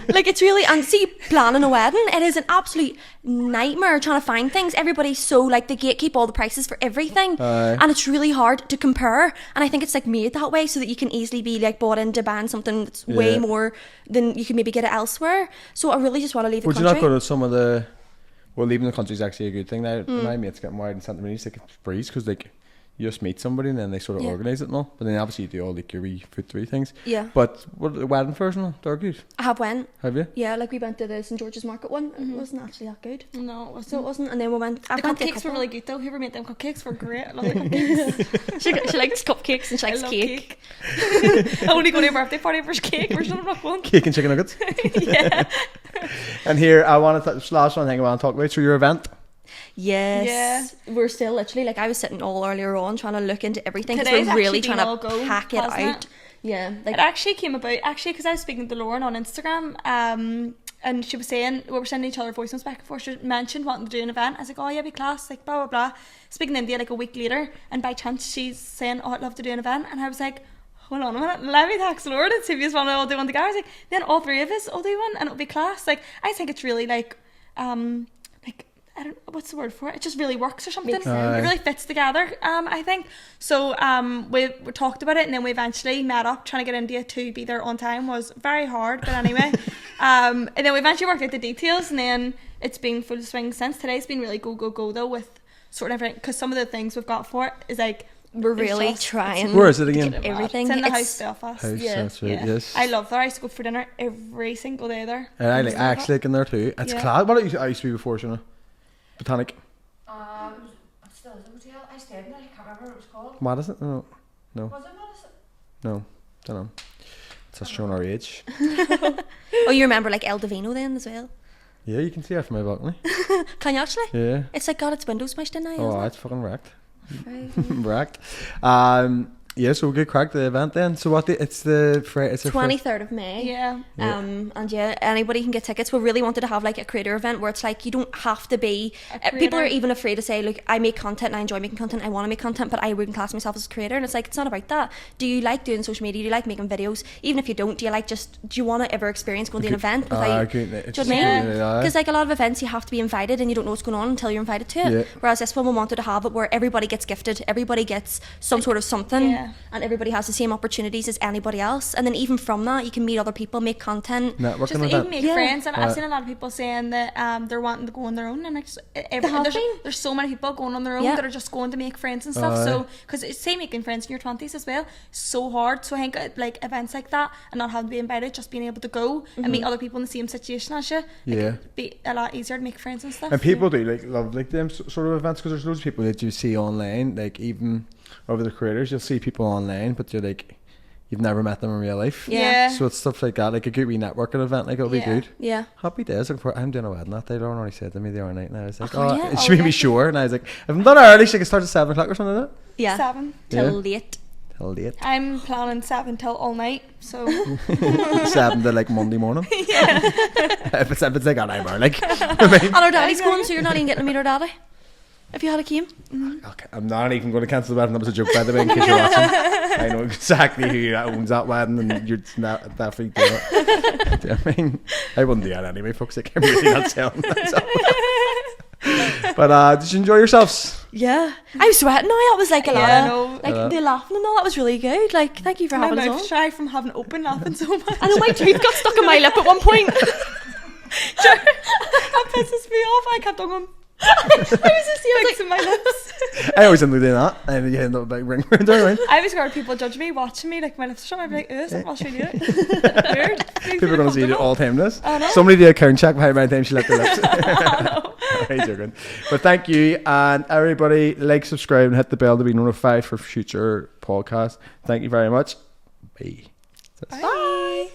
Like, it's really, and see, planning a wedding, it is an absolute nightmare trying to find things. Everybody's so, like, they gatekeep all the prices for everything. And it's really hard to compare. And I think it's, like, made that way so that you can easily be, like, bought in to ban something that's way more than you can maybe get it elsewhere. So I really just want to leave the country. Would you not go to some of the... Well, leaving the country is actually a good thing. Now, my mates getting married in Santa Maria, like, it's breeze because, like, you just meet somebody and then they sort of organise it and all. But then obviously you do all like your wee food through things. Yeah. But what the wedding version? They're good. I have went. Have you? Yeah, like we went to the St George's Market one. It wasn't actually that good. No, it wasn't. So it wasn't. And then we went. The cupcakes were really good though. Whoever made them cupcakes were great. I love the cupcakes. she likes cupcakes and she likes cake. I only go to a birthday party for cake. We're still not going. Cake and chicken nuggets. Yeah. And here I want to last one thing I want to talk about. So your event. Yes, we're still literally, like, I was sitting all earlier on trying to look into everything because we're really trying to pack it out. It? Yeah, like, it actually came about because I was speaking to Lauren on Instagram, and she was saying we were sending each other voice notes back and forth. She mentioned wanting to do an event. I was like, oh yeah, be class, like blah blah blah. Speaking to India like a week later, and by chance she's saying, oh, I'd love to do an event, and I was like, hold on a minute, let me text Lauren and see if you just want to all do one together. I was like, then all three of us will do one, and it'll be class. Like, I think it's really like I don't know what's the word for it. It just really works or something. It really fits together. I think so. We talked about it, and then we eventually met up. Trying to get India to be there on time was very hard, but anyway. And then we eventually worked out the details, and then it's been full swing since. Today's been really go though with sort of everything, because some of the things we've got for it is like we're really trying. Where is it again? Everything. It's in the house Belfast. That's right. Yes. I love there. I used to go for dinner every single day there. And I actually like in there too. It's class. What I used to be before, you know? Botanic. It still is a hotel. I stayed in it. I can't remember what it was called. What is it? No. Was it Madison? No. Don't know. It's just showing our age. Oh, you remember like El Divino then as well? Yeah, you can see it from my balcony. Can you actually? Yeah. It's like got its windows smashed in now. Oh, it's fucking wrecked. Right. Wrecked. Yeah, so we'll get cracked the event then. So what? It's the 23rd of May. Yeah. And yeah, anybody can get tickets. We really wanted to have like a creator event where it's like you don't have to be. People are even afraid to say, look, I make content and I enjoy making content. I want to make content, but I wouldn't class myself as a creator. And it's like it's not about that. Do you like doing social media? Do you like making videos? Even if you don't, do you want to ever experience going to an event without? Do you know what I mean? Because like a lot of events, you have to be invited and you don't know what's going on until you're invited to it. Yeah. Whereas this one, we wanted to have it where everybody gets gifted, everybody gets some sort of something. Yeah. And everybody has the same opportunities as anybody else, and then even from that you can meet other people, make content, networking, just even make friends. And I've seen a lot of people saying that they're wanting to go on their own, and there's so many people going on their own that are just going to make friends and stuff. So because say making friends in your 20s as well, so hard. So I think like events like that and not having to be invited, just being able to go and meet other people in the same situation as you, it'd be a lot easier to make friends and stuff. And people do like love like them sort of events, because there's loads of people that you see online, like even over the creators, you'll see people online, but you're like, you've never met them in real life. Yeah. So it's stuff like that, like a good wee networking event, like it'll be good. Yeah. Happy days. I'm doing a wedding that day. Lauren already said to me the other night, and I was like, she made me sure, and I was like, if I'm done early, she can start at 7 o'clock or something like that. Yeah. 7 till late. Till late. I'm planning 7 till all night, so 7 to like Monday morning. Yeah. if it's like an hour, like. And our daddy's going, so you're not even getting to meet our daddy. If you had a came. Okay, I'm not even going to cancel the wedding. That was a joke, by the way, in case you're watching. I know exactly who owns that wedding, and you're not that freaked out. I mean, I wouldn't do that anyway, folks. Like, I'm really not selling that. So. But did you enjoy yourselves? Yeah, I was sweating now. That was like a lot of like the laughing and all. That was really good. Like, thank you for having us on. My mouth's dry from having open laughing so much. I know my tooth got stuck in my lip at one point. That pisses me off. I kept on going. I was just fixing my lips. I always end up doing that, and you end up like ring around. I was scared people judge me, watching me, like my lips are shut. I'd be like, I'll show you it. Weird. People are going to see it all the time. This. Somebody did a count check behind my time she let the lips. Right, joking. But thank you, and everybody like, subscribe, and hit the bell to be notified for future podcasts. Thank you very much. Bye. Bye.